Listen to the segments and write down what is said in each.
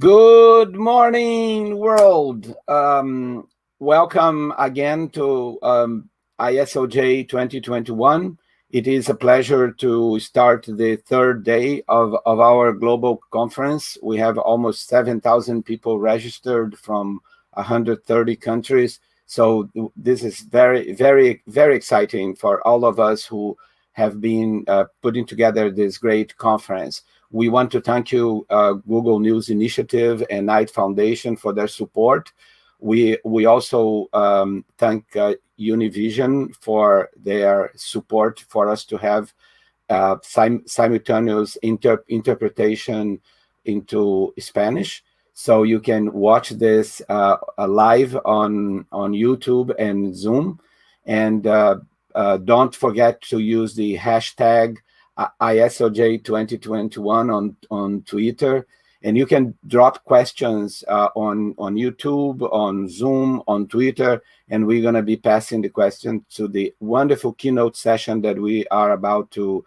Good morning, world. Welcome again to ISOJ 2021. It is a pleasure to start the third day of our global conference. We have almost 7,000 people registered from 130 countries. So this is very, very, very exciting for all of us who have been putting together this great conference. We want to thank you, Google News Initiative and Knight Foundation for their support. We also thank Univision for their support for us to have simultaneous interpretation into Spanish. So you can watch this live on YouTube and Zoom. And don't forget to use the hashtag ISOJ 2021 on Twitter, and you can drop questions on YouTube, on Zoom, on Twitter, and we're going to be passing the question to the wonderful keynote session that we are about to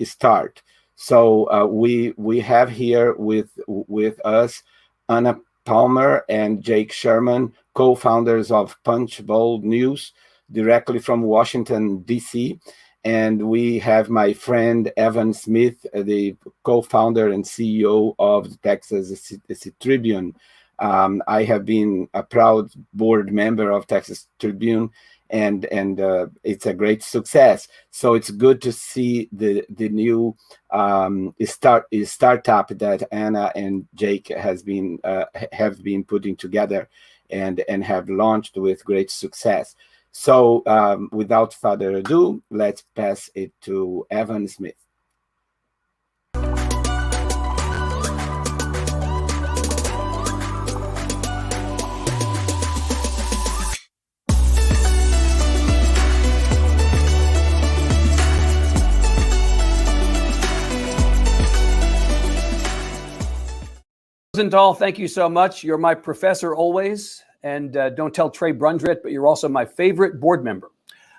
start. So we have here with us Anna Palmer and Jake Sherman, co-founders of Punchbowl News, directly from Washington, D.C., and we have my friend Evan Smith, the co-founder and CEO of the Texas Tribune. I have been a proud board member of Texas Tribune, and it's a great success. So it's good to see the new startup that Anna and Jake have been putting together and have launched with great success. So without further ado, let's pass it to Evan Smith. Rosenthal, thank you so much. You're my professor always. And don't tell Trey Brundrett, but you're also my favorite board member.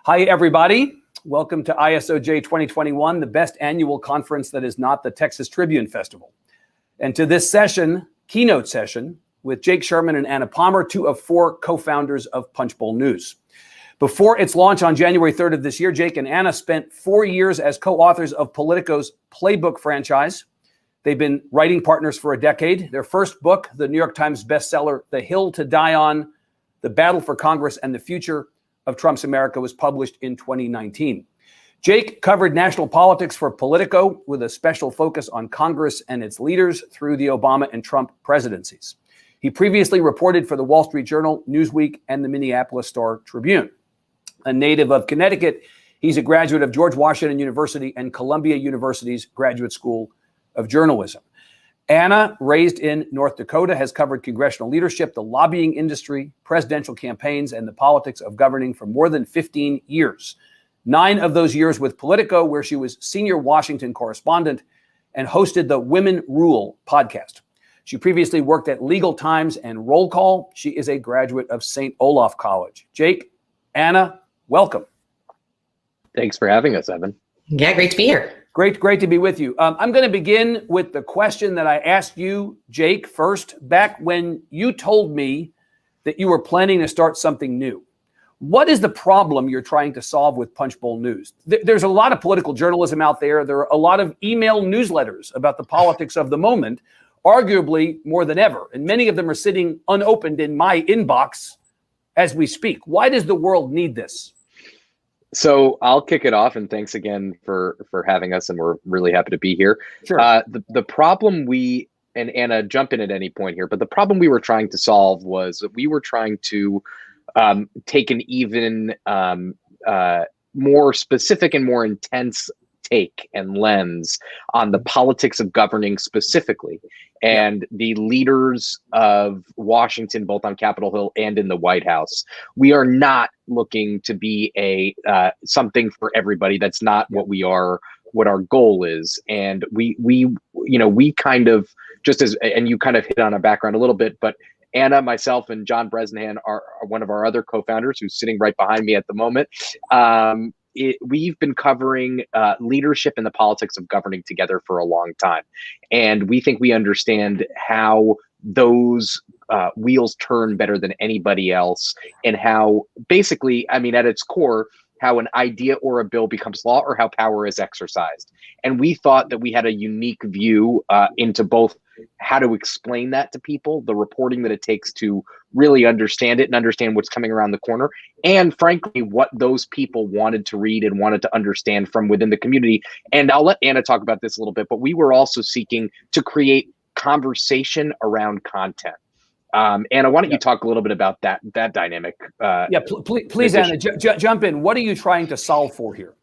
Hi, everybody. Welcome to ISOJ 2021, the best annual conference that is not the Texas Tribune Festival. And to this session, keynote session, with Jake Sherman and Anna Palmer, 2 of 4 co-founders of Punchbowl News. Before its launch on January 3rd of this year, Jake and Anna spent 4 years as co-authors of Politico's Playbook franchise. They've been writing partners for a decade. Their first book, the New York Times bestseller, The Hill to Die On, The Battle for Congress and the Future of Trump's America, was published in 2019. Jake covered national politics for Politico with a special focus on Congress and its leaders through the Obama and Trump presidencies. He previously reported for the Wall Street Journal, Newsweek, and the Minneapolis Star Tribune. A native of Connecticut, he's a graduate of George Washington University and Columbia University's Graduate School of Journalism. Anna, raised in North Dakota, has covered congressional leadership, the lobbying industry, presidential campaigns, and the politics of governing for more than 15 years. 9 of those years with Politico, where she was senior Washington correspondent and hosted the Women Rule podcast. She previously worked at Legal Times and Roll Call. She is a graduate of St. Olaf College. Jake, Anna, welcome. Thanks for having us, Evan. Yeah, great to be here. Great to be with you. I'm going to begin with the question that I asked you, Jake, first, back when you told me that you were planning to start something new. What is the problem you're trying to solve with Punchbowl News? There's a lot of political journalism out there. There are a lot of email newsletters about the politics of the moment, arguably more than ever. And many of them are sitting unopened in my inbox as we speak. Why does the world need this? So I'll kick it off, and thanks again for having us, and we're really happy to be here. Sure. The problem and Anna, jump in at any point here, but the problem we were trying to solve was that we were trying to take an even more specific and more intense take and lens on the politics of governing specifically, and the leaders of Washington, both on Capitol Hill and in the White House. We are not looking to be a something for everybody. That's not what we are, what our goal is. And we kind of, just as, and you kind of hit on our background a little bit, but Anna, myself, and John Bresnahan are one of our other co-founders, who's sitting right behind me at the moment. we've been covering leadership and the politics of governing together for a long time, and we think we understand how those wheels turn better than anybody else, and how basically, I mean, at its core, how an idea or a bill becomes law or how power is exercised. And we thought that we had a unique view into both how to explain that to people, the reporting that it takes to really understand it and understand what's coming around the corner, and frankly, what those people wanted to read and wanted to understand from within the community. And I'll let Anna talk about this a little bit, but we were also seeking to create conversation around content. Anna, why don't you talk a little bit about that dynamic? Please, Anna, jump in. What are you trying to solve for here?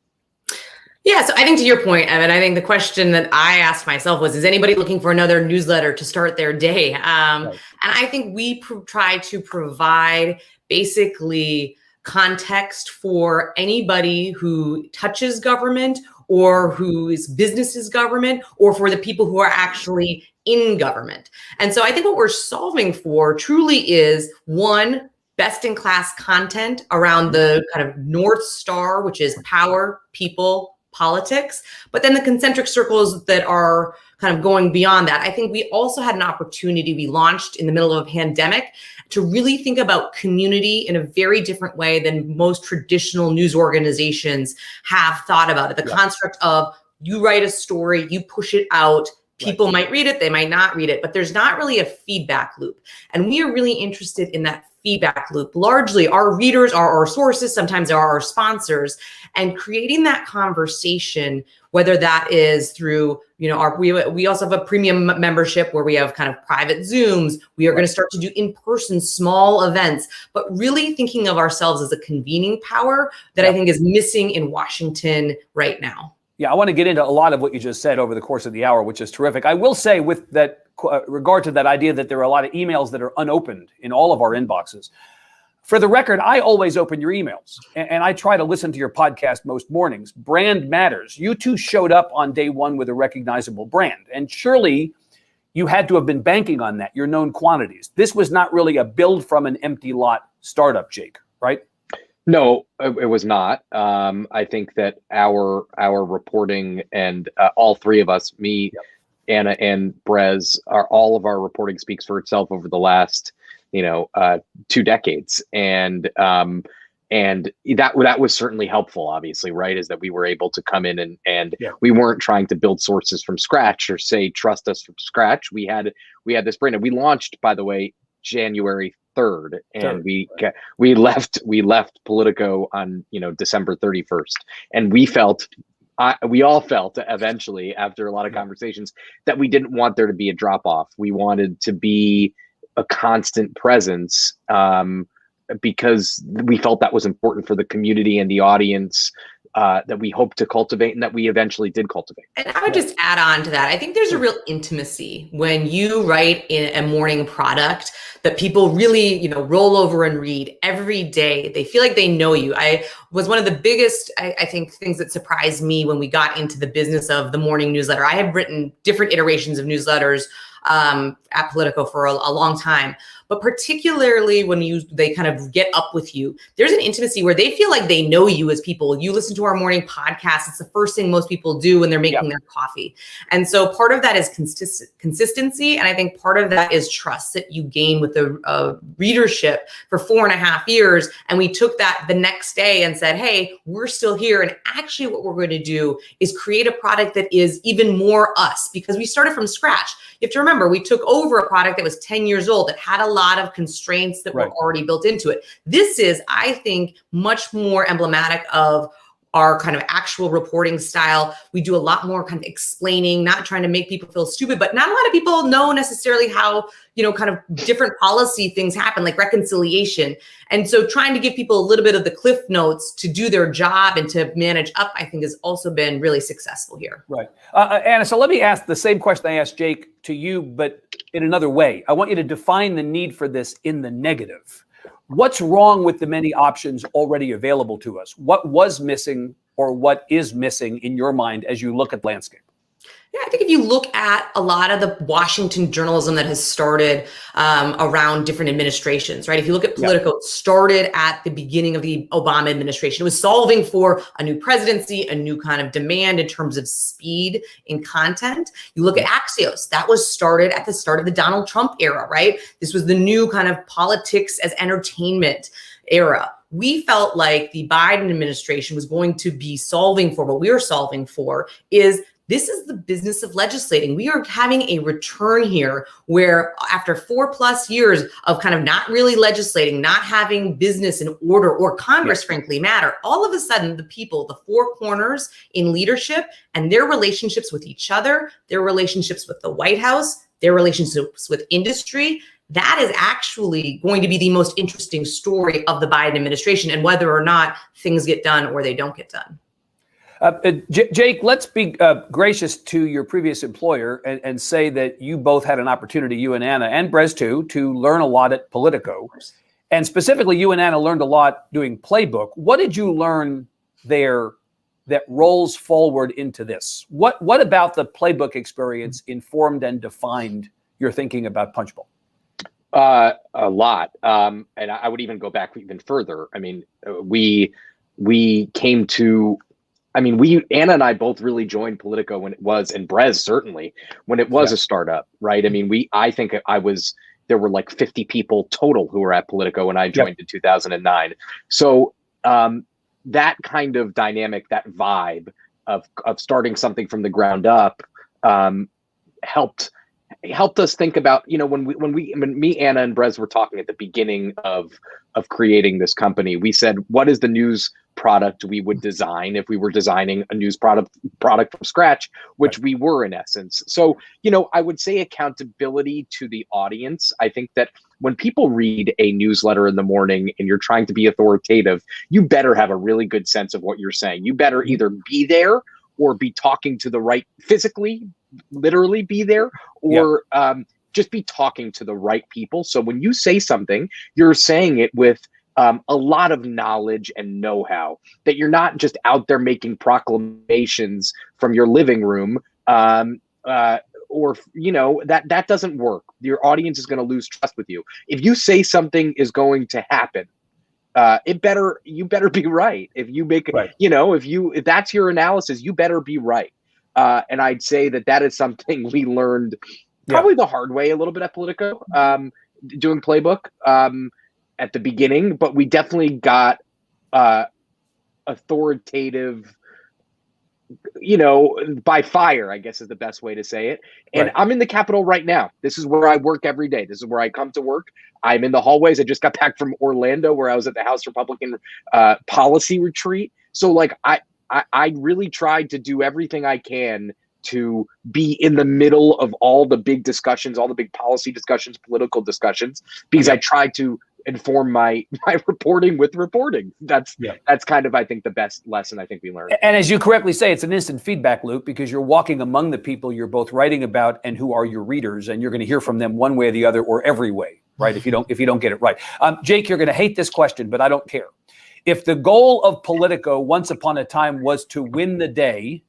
Yeah, so I think to your point, Evan, I think the question that I asked myself was, is anybody looking for another newsletter to start their day? Right. And I think we try to provide basically context for anybody who touches government or whose business is government, or for the people who are actually in government. And so I think what we're solving for truly is, one, best in class content around the kind of North Star, which is power, people, politics, but then the concentric circles that are kind of going beyond that. I think we also had an opportunity, we launched in the middle of a pandemic, to really think about community in a very different way than most traditional news organizations have thought about it. The construct of, you write a story, you push it out, people might read it, they might not read it, but there's not really a feedback loop. And we are really interested in that feedback loop. Largely, our readers are our sources, sometimes are our sponsors, and creating that conversation, whether that is through, you know, we also have a premium membership where we have kind of private Zooms. We are going to start to do in-person small events, but really thinking of ourselves as a convening power that I think is missing in Washington right now. Yeah, I want to get into a lot of what you just said over the course of the hour, which is terrific. I will say, with that regard to that idea that there are a lot of emails that are unopened in all of our inboxes. For the record, I always open your emails, and I try to listen to your podcast most mornings. Brand matters. You two showed up on day one with a recognizable brand, and surely you had to have been banking on that, your known quantities. This was not really a build from an empty lot startup, Jake, right? No, it was not. I think that our reporting, and all three of us, me, Anna, and Brez, all of our reporting speaks for itself over the last 2 decades, and that was certainly helpful. Obviously, right, is that we were able to come in and we weren't trying to build sources from scratch or say trust us from scratch. We had this brand, and we launched, by the way, January 3rd, and we left Politico on December 31st, and we all felt eventually, after a lot of conversations, that we didn't want there to be a drop off. We wanted to be a constant presence, because we felt that was important for the community and the audience that we hoped to cultivate, and that we eventually did cultivate. And I would just add on to that. I think there's a real intimacy when you write in a morning product that people really, roll over and read every day. They feel like they know you. I was one of the biggest, I think, things that surprised me when we got into the business of the morning newsletter. I have written different iterations of newsletters at Politico for a long time, but particularly when they kind of get up with you, there's an intimacy where they feel like they know you as people. You listen to our morning podcast. It's the first thing most people do when they're making their coffee. And so part of that is consistency. And I think part of that is trust that you gain with the readership for 4.5 years. And we took that the next day and said, hey, we're still here. And actually what we're going to do is create a product that is even more us, because we started from scratch. You have to remember, we took over a product that was 10 years old, that had a lot of constraints that were already built into it. This is, I think, much more emblematic of our kind of actual reporting style. We do a lot more kind of explaining, not trying to make people feel stupid, but not a lot of people know necessarily how, kind of different policy things happen, like reconciliation. And so trying to give people a little bit of the cliff notes to do their job and to manage up, I think, has also been really successful here. Right. Anna, so let me ask the same question I asked Jake to you, but in another way. I want you to define the need for this in the negative. What's wrong with the many options already available to us? What was missing, or what is missing in your mind as you look at the landscape? Yeah, I think if you look at a lot of the Washington journalism that has started around different administrations, right? If you look at Politico, it started at the beginning of the Obama administration. It was solving for a new presidency, a new kind of demand in terms of speed in content. You look at Axios, that was started at the start of the Donald Trump era, right? This was the new kind of politics as entertainment era. We felt like the Biden administration was going to be solving for what we were solving for is this is the business of legislating. We are having a return here where after 4+ years of kind of not really legislating, not having business in order or Congress, frankly, matter, all of a sudden the people, the four corners in leadership and their relationships with each other, their relationships with the White House, their relationships with industry, that is actually going to be the most interesting story of the Biden administration and whether or not things get done or they don't get done. Jake, let's be gracious to your previous employer and say that you both had an opportunity, you and Anna, and Brez too, to learn a lot at Politico. And specifically, you and Anna learned a lot doing Playbook. What did you learn there that rolls forward into this? What about the Playbook experience informed and defined your thinking about Punchbowl? A lot. And I would even go back even further. I mean, we came to... Anna and I both really joined Politico when it was, and Brez certainly, when it was a startup, right? I mean, there were like 50 people total who were at Politico when I joined in 2009. So that kind of dynamic, that vibe of starting something from the ground up helped us think about, when me, Anna, and Brez were talking at the beginning of creating this company, we said, what is the news product we would design if we were designing a news product from scratch, which we were in essence. So, I would say accountability to the audience. I think that when people read a newsletter in the morning and you're trying to be authoritative, you better have a really good sense of what you're saying. You better either be there or be talking to the right, physically, literally be there, or just be talking to the right people. So when you say something, you're saying it with a lot of knowledge and know-how, that you're not just out there making proclamations from your living room, that doesn't work. Your audience is going to lose trust with you. If you say something is going to happen, you better be right. If you make, if that's your analysis, you better be right. And I'd say that is something we learned probably the hard way a little bit at Politico, doing Playbook at the beginning, but we definitely got authoritative, by fire, I guess is the best way to say it. And I'm in the Capitol right now. This is where I work every day. This is where I come to work. I'm in the hallways. I just got back from Orlando, where I was at the House Republican policy retreat. So I really tried to do everything I can to be in the middle of all the big discussions, all the big policy discussions, political discussions, because I tried to inform my reporting with reporting. That's kind of, I think, the best lesson I think we learned. And as you correctly say, it's an instant feedback loop, because you're walking among the people you're both writing about and who are your readers, and you're going to hear from them one way or the other, or every way, right? If you don't get it right. Jake, you're going to hate this question, but I don't care. If the goal of Politico once upon a time was to win the day,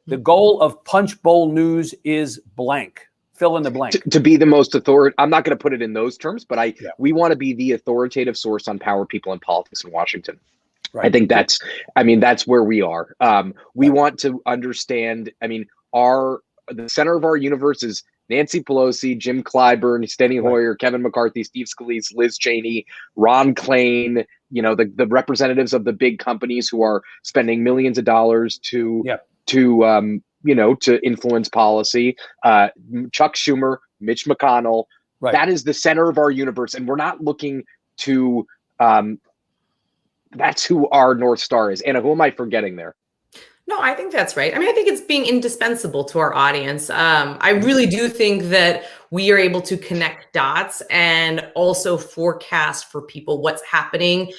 the goal of Punchbowl News is blank. Fill in the blank. To be the most authoritative. I'm not going to put it in those terms, but we want to be the authoritative source on power, people, and politics in Washington. Right. I think that's where we are. We want to understand. The center of our universe is Nancy Pelosi, Jim Clyburn, Steny Hoyer, Kevin McCarthy, Steve Scalise, Liz Cheney, Ron Klain. The representatives of the big companies who are spending millions of dollars to influence policy, Chuck Schumer, Mitch McConnell. That is the center of our universe. And we're not looking to, that's who our North Star is. Anna, who am I forgetting there? No, I think that's right. I think it's being indispensable to our audience. I really do think that we are able to connect dots and also forecast for people what's happening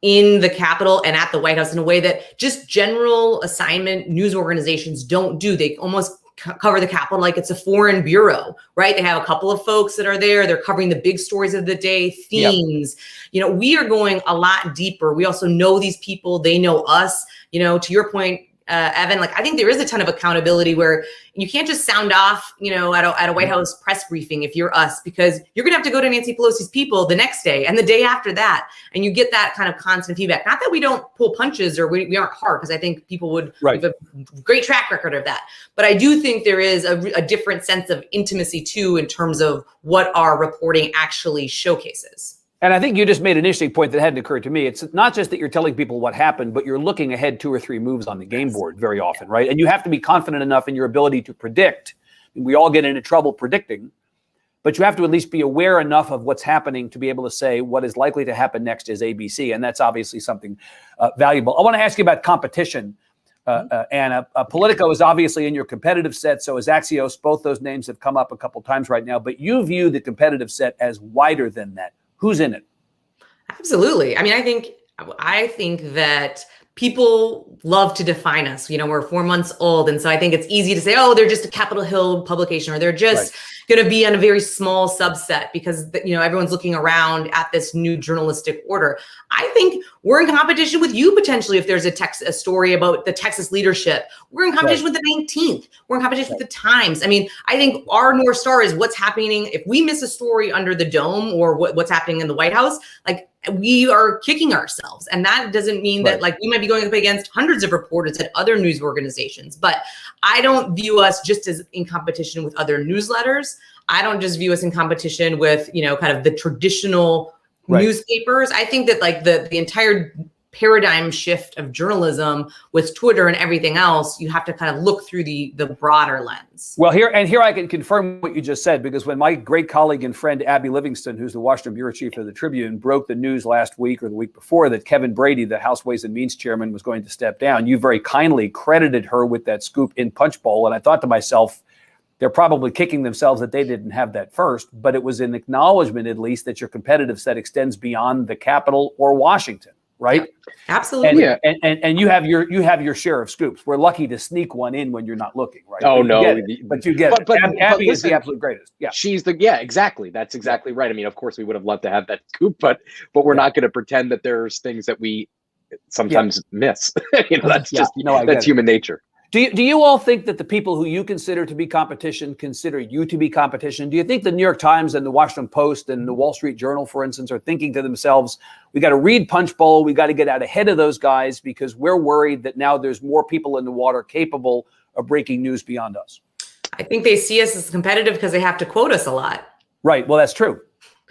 in the Capitol and at the White House in a way that just general assignment news organizations don't do. They almost cover the Capitol like it's a foreign bureau, right? They have a couple of folks that are there. They're covering the big stories of the day, themes. We are going a lot deeper. We also know these people. They know us. To your point, Evan, like I think there is a ton of accountability where you can't just sound off, at a White House press briefing if you're us, because you're going to have to go to Nancy Pelosi's people the next day and the day after that. And you get that kind of constant feedback. Not that we don't pull punches or we aren't hard, because I think people would have a great track record of that. But I do think there is a different sense of intimacy too, in terms of what our reporting actually showcases. And I think you just made an interesting point that hadn't occurred to me. It's not just that you're telling people what happened, but you're looking ahead 2 or 3 moves on the game board very often, right? And you have to be confident enough in your ability to predict. We all get into trouble predicting, but you have to at least be aware enough of what's happening to be able to say what is likely to happen next is ABC. And that's obviously something valuable. I want to ask you about competition. Anna, Politico is obviously in your competitive set. So is Axios. Both those names have come up a couple times right now, but you view the competitive set as wider than that. Who's in it? Absolutely. I mean, I think that people love to define us. We're 4 months old. And so I think it's easy to say, oh, they're just a Capitol Hill publication, or they're just going to be on a very small subset because, everyone's looking around at this new journalistic order. I think we're in competition with you potentially if there's a story about the Texas leadership. We're in competition with the 19th. We're in competition with the Times. I mean, I think our North Star is what's happening. If we miss a story under the dome or what's happening in the White House, like we are kicking ourselves. And that doesn't mean that like we might be going up against hundreds of reporters at other news organizations. But I don't view us just as in competition with other newsletters. I don't just view us in competition with, kind of the traditional newspapers. I think that like the entire paradigm shift of journalism with Twitter and everything else, you have to kind of look through the broader lens. Well, here I can confirm what you just said, because when my great colleague and friend Abby Livingston, who's the Washington bureau chief of the Tribune, broke the news last week or the week before that Kevin Brady, the House Ways and Means chairman, was going to step down, you very kindly credited her with that scoop in Punchbowl. And I thought to myself, they're probably kicking themselves that they didn't have that first, but it was an acknowledgement, at least, that your competitive set extends beyond the Capitol or Washington, right? Yeah, absolutely. And you have your share of scoops. We're lucky to sneak one in when you're not looking, right? Oh, no. But you get it. Abby is the absolute greatest. Yeah. Exactly. That's exactly right. I mean, of course, we would have loved to have that scoop, but we're not going to pretend that there's things that we sometimes miss. That's that's human nature. Do you all think that the people who you consider to be competition consider you to be competition? Do you think the New York Times and the Washington Post and the Wall Street Journal, for instance, are thinking to themselves, we got to read Punchbowl, we got to get out ahead of those guys because we're worried that now there's more people in the water capable of breaking news beyond us? I think they see us as competitive because they have to quote us a lot. Right. Well, that's true.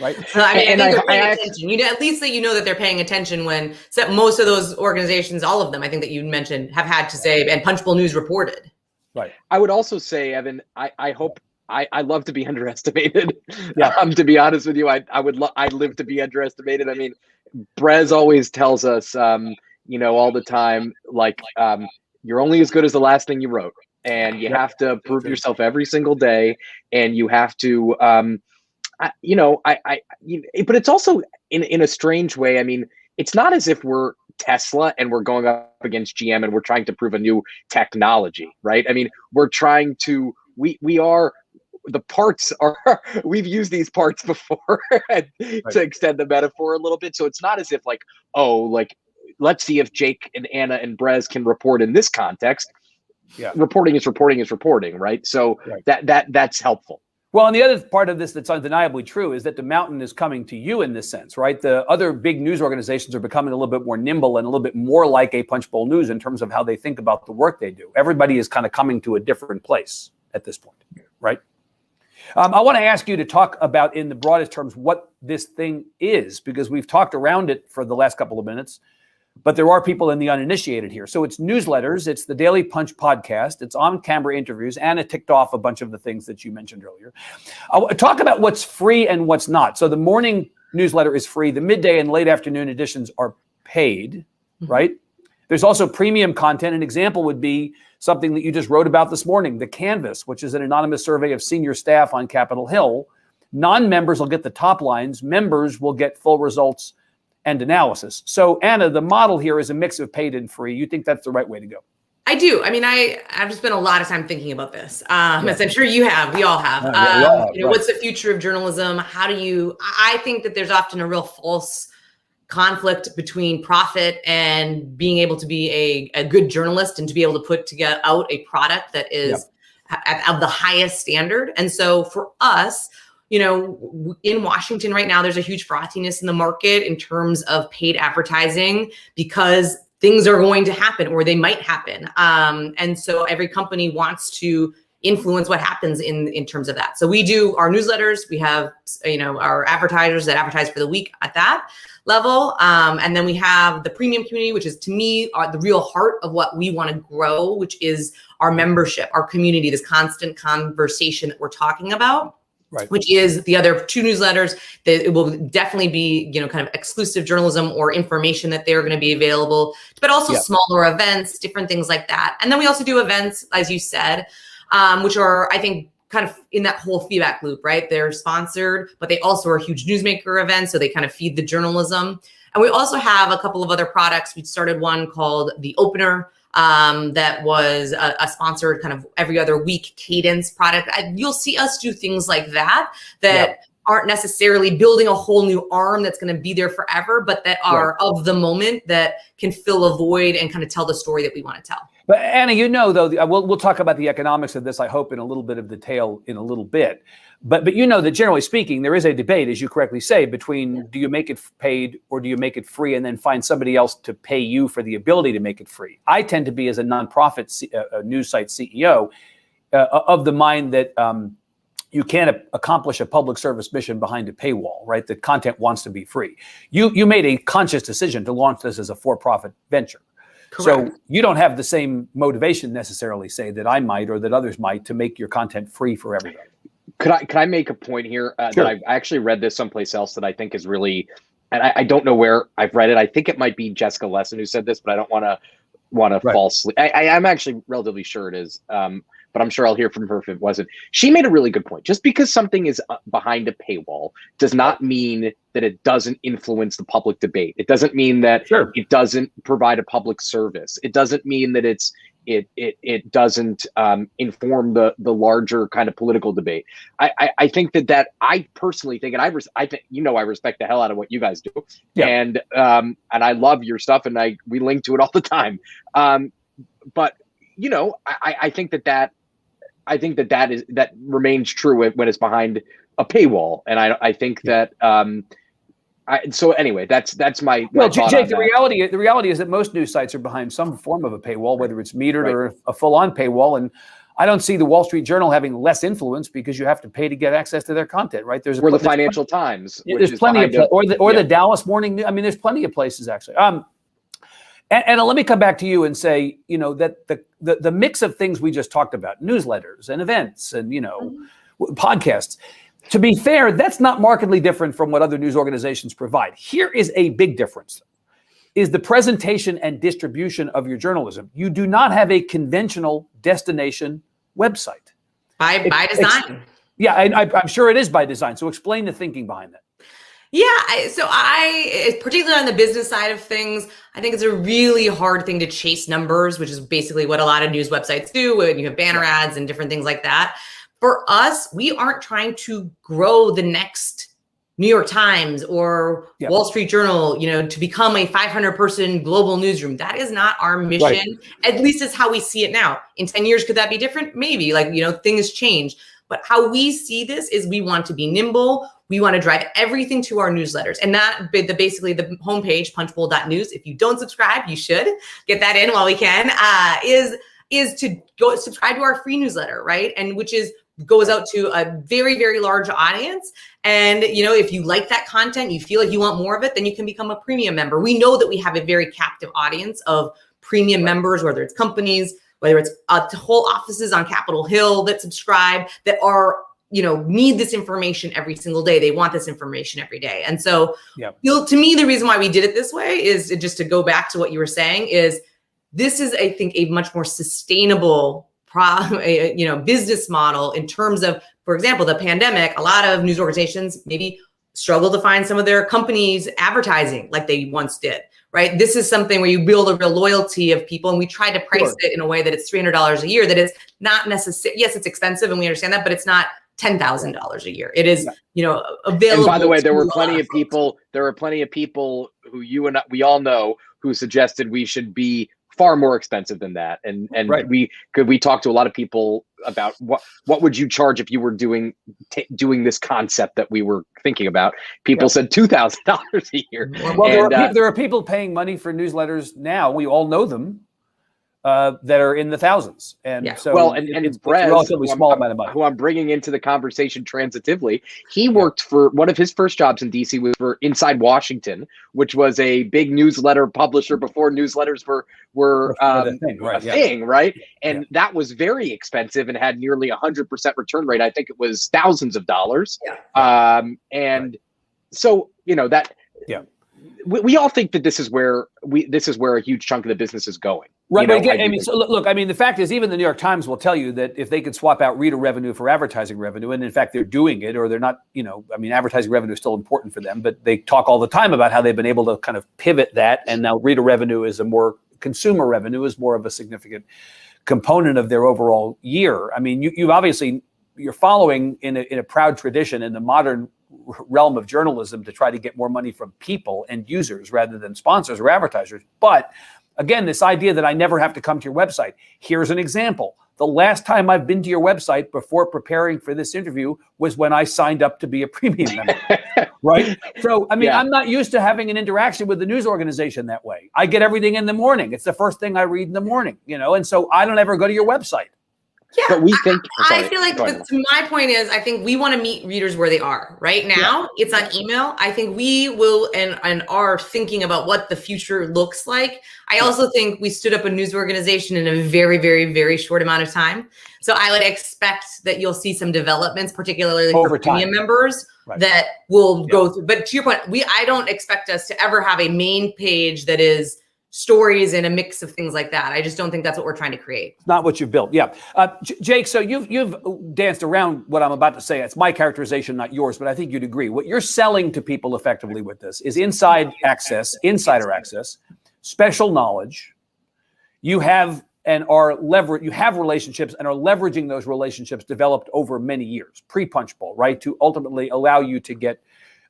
Right. So, I think they're paying attention. At least that that they're paying attention when most of those organizations, all of them, I think that you mentioned, have had to say, and Punchbowl News reported. Right. I would also say, Evan, I hope I love to be underestimated. To be honest with you, I live to be underestimated. I mean, Brez always tells us, all the time, like you're only as good as the last thing you wrote, and you have to prove yourself every single day, and you have to. But it's also in a strange way. I mean, it's not as if we're Tesla and we're going up against GM and we're trying to prove a new technology, right? I mean, we're trying to, the parts are, we've used these parts before to extend the metaphor a little bit. So it's not as if let's see if Jake and Anna and Brez can report in this context. Yeah. Reporting is reporting, right? So that's helpful. Well, and the other part of this that's undeniably true is that the mountain is coming to you in this sense, right? The other big news organizations are becoming a little bit more nimble and a little bit more like a Punchbowl News in terms of how they think about the work they do. Everybody is kind of coming to a different place at this point, right? I want to ask you to talk about, in the broadest terms, what this thing is, because we've talked around it for the last couple of minutes, but there are people in the uninitiated here. So it's newsletters, it's the Daily Punch podcast, it's on-camera interviews. Anna ticked off a bunch of the things that you mentioned earlier. Talk about what's free and what's not. So the morning newsletter is free. The midday and late afternoon editions are paid, right? There's also premium content. An example would be something that you just wrote about this morning, The Canvas, which is an anonymous survey of senior staff on Capitol Hill. Non-members will get the top lines. Members will get full results and analysis. So Anna, the model here is a mix of paid and free. You think that's the right way to go? I do. I mean, I've spent a lot of time thinking about this, as I'm sure you have. We all have. What's the future of journalism? I think that there's often a real false conflict between profit and being able to be a good journalist and to be able to put together out a product that is of the highest standard. And so for us, in Washington right now, there's a huge frothiness in the market in terms of paid advertising because things are going to happen or they might happen. And so every company wants to influence what happens in terms of that. So we do our newsletters. We have, our advertisers that advertise for the week at that level. And then we have the premium community, which is to me the real heart of what we want to grow, which is our membership, our community, this constant conversation that we're talking about. Right. Which is the other 2 newsletters that it will definitely be, kind of exclusive journalism or information that they're going to be available, but also smaller events, different things like that. And then we also do events, as you said, which are, I think, kind of in that whole feedback loop, right? They're sponsored, but they also are huge newsmaker events. So they kind of feed the journalism. And we also have a couple of other products. We started one called The Opener, that was a sponsored kind of every other week cadence product. You'll see us do things like that aren't necessarily building a whole new arm that's going to be there forever, but that are of the moment that can fill a void and kind of tell the story that we want to tell. But Anna, though, we'll talk about the economics of this, I hope, in a little bit of detail in a little bit. But that generally speaking, there is a debate, as you correctly say, between do you make it paid or do you make it free and then find somebody else to pay you for the ability to make it free? I tend to be, as a nonprofit news site CEO, of the mind that you can't accomplish a public service mission behind a paywall, right? The content wants to be free. You made a conscious decision to launch this as a for-profit venture. Correct. So you don't have the same motivation necessarily, say, that I might or that others might to make your content free for everybody. Could I make a point here Sure. that I actually read this someplace else that I think is really, and I don't know where I've read it. I think it might be Jessica Lesson who said this, but I don't want to falsely. I'm actually relatively sure it is, but I'm sure I'll hear from her if it wasn't. She made a really good point. Just because something is behind a paywall does not mean that it doesn't influence the public debate. It doesn't mean that it doesn't provide a public service. It doesn't mean that it doesn't inform the larger kind of political debate. I think that I personally think, and I think I respect the hell out of what you guys do, and I love your stuff, and we link to it all the time. But I think that remains true when it's behind a paywall, and I think that. So anyway, that's my Jake. The reality is that most news sites are behind some form of a paywall, whether it's metered or a full-on paywall. And I don't see the Wall Street Journal having less influence because you have to pay to get access to their content, right? The Financial Times. There's plenty of the Dallas Morning News. I mean, there's plenty of places actually. And let me come back to you and say, that the mix of things we just talked about, newsletters and events and podcasts. To be fair, that's not markedly different from what other news organizations provide. Here is a big difference, is the presentation and distribution of your journalism. You do not have a conventional destination website. By design. I'm sure it is by design. So explain the thinking behind that. Yeah, so particularly on the business side of things, I think it's a really hard thing to chase numbers, which is basically what a lot of news websites do when you have banner ads and different things like that. For us, we aren't trying to grow the next New York Times or Wall Street Journal, to become a 500-person global newsroom. That is not our mission. At least it's how we see it now. In 10 years, could that be different? Maybe. Things change. But how we see this is we want to be nimble. We want to drive everything to our newsletters. And that basically the homepage, punchbowl.news, if you don't subscribe, you should get that in while we can, is to go subscribe to our free newsletter, right? And which goes out to a very, very large audience. And, if you like that content, you feel like you want more of it, then you can become a premium member. We know that we have a very captive audience of premium members, whether it's companies, whether it's whole offices on Capitol Hill that subscribe, that are, need this information every single day. They want this information every day. And so to me, the reason why we did it this way is just to go back to what you were saying is this is, I think, a much more sustainable business model in terms of, for example, the pandemic. A lot of news organizations maybe struggle to find some of their companies advertising like they once did, right? This is something where you build a real loyalty of people, and we try to price it in a way that it's $300 a year, that it's not necessary. Yes, it's expensive and we understand that, but it's not $10,000 a year. It is, available. And by the way, there were plenty of people who you and we all know, who suggested we should be far more expensive than that. And Right. we talked to a lot of people about what would you charge if you were doing this concept that we were thinking about. People said $2,000 a year. Well, there are people paying money for newsletters now. We all know them. That are in the thousands, and so it's Brez, a relatively small amount of money. Who I'm bringing into the conversation transitively. He worked for one of his first jobs in DC was for Inside Washington, which was a big newsletter publisher before newsletters were a thing, right? And that was very expensive and had nearly 100% return rate. I think it was thousands of dollars. So that. Yeah. We all think that this is where a huge chunk of the business is going. Right. But again, the fact is, even the New York Times will tell you that if they could swap out reader revenue for advertising revenue, and in fact they're doing it, or they're not, advertising revenue is still important for them, but they talk all the time about how they've been able to kind of pivot that, and now reader revenue is consumer revenue is more of a significant component of their overall year. I mean, you're following in a proud tradition in the modern realm of journalism to try to get more money from people and users rather than sponsors or advertisers. But again, this idea that I never have to come to your website. Here's an example. The last time I've been to your website before preparing for this interview was when I signed up to be a premium member, right? So, I'm not used to having an interaction with the news organization that way. I get everything in the morning. It's the first thing I read in the morning, and so I don't ever go to your website. Yeah, but we think. I feel like my point is, I think we want to meet readers where they are. Right now, it's on email. I think we will and are thinking about what the future looks like. I also think we stood up a news organization in a very, very, very short amount of time. So I would expect that you'll see some developments, particularly for premium members, that will go through. But to your point, I don't expect us to ever have a main page that is stories and a mix of things like that. I just don't think that's what we're trying to create. It's not what you've built. Yeah. Jake, so you've danced around what I'm about to say. It's my characterization, not yours, but I think you'd agree. What you're selling to people effectively with this is insider access, special knowledge. You have relationships and are leveraging those relationships developed over many years, pre-Punchbowl, right? To ultimately allow you to get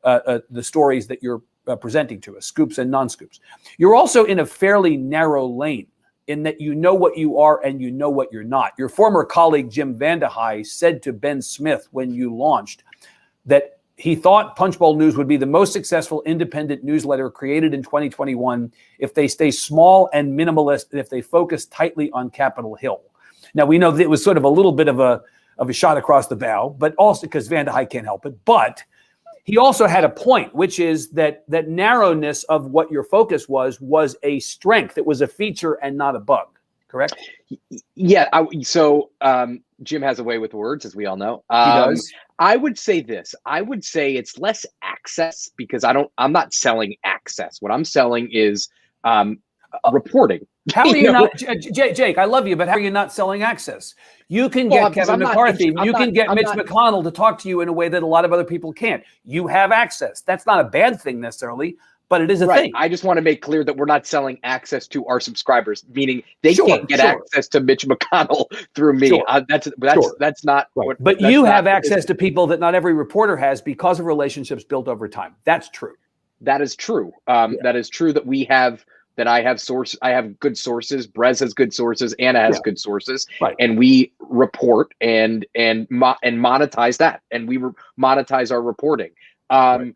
the stories that you're presenting to us, scoops and non-scoops. You're also in a fairly narrow lane in that you know what you are and you know what you're not. Your former colleague, Jim Vandehei, said to Ben Smith when you launched that he thought Punchbowl News would be the most successful independent newsletter created in 2021 if they stay small and minimalist and if they focus tightly on Capitol Hill. Now, we know that it was sort of a little bit of a shot across the bow, but also because Vandehei can't help it. But he also had a point, which is that narrowness of what your focus was a strength. It was a feature and not a bug, correct? Yeah. So Jim has a way with words, as we all know. He does. I would say this. I would say it's less access because I'm not selling access. What I'm selling is reporting. How are you not, Jake, I love you, but how are you not selling access? You can get Kevin McCarthy, you can get Mitch McConnell to talk to you in a way that a lot of other people can't. You have access. That's not a bad thing necessarily, but it is a thing. I just want to make clear that we're not selling access to our subscribers, meaning they can't get access to Mitch McConnell through me. That's not what. But you have access to people that not every reporter has because of relationships built over time. That's true. That is true. That is true that we have. That I have good sources. Brez has good sources. Anna has good sources, and we report and monetize that, and we monetize our reporting. But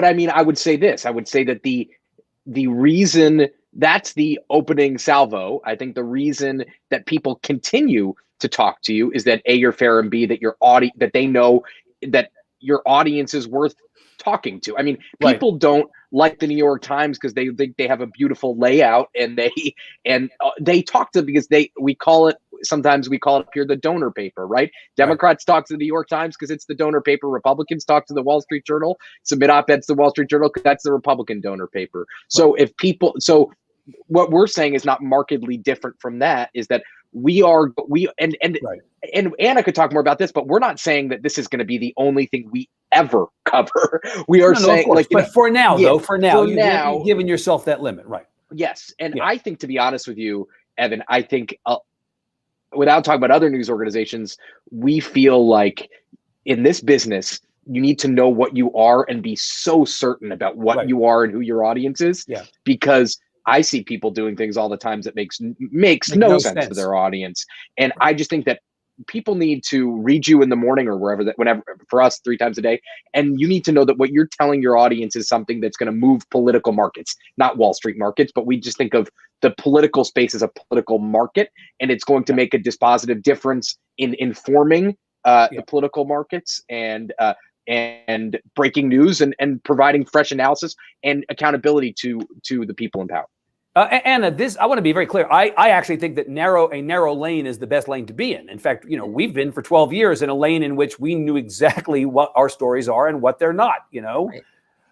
I mean, I would say this. I would say that the reason that's the opening salvo. I think the reason that people continue to talk to you is that A, you're fair, and B, that that they know that your audience is worth talking to. I mean, people don't like the New York Times because they think they have a beautiful layout, and they talk to because sometimes we call it up here the donor paper, right? Democrats talk to the New York Times because it's the donor paper. Republicans talk to the Wall Street Journal, submit op-eds to the Wall Street Journal because that's the Republican donor paper. So what we're saying is not markedly different from that, is that and Anna could talk more about this, but we're not saying that this is going to be the only thing we ever cover. We are saying, but for now, you've given yourself that limit, right? Yes, and I think, to be honest with you, Evan, I think without talking about other news organizations, we feel like in this business, you need to know what you are and be so certain about what you are and who your audience is. Yeah. Because I see people doing things all the time that makes no sense to their audience. And I just think that people need to read you in the morning or whenever, for us, 3 times a day. And you need to know that what you're telling your audience is something that's going to move political markets, not Wall Street markets, but we just think of the political space as a political market, and it's going to make a dispositive difference in informing the political markets and breaking news and providing fresh analysis and accountability to the people in power. Anna, I want to be very clear. I actually think that a narrow lane is the best lane to be in. In fact, we've been for 12 years in a lane in which we knew exactly what our stories are and what they're not, Right.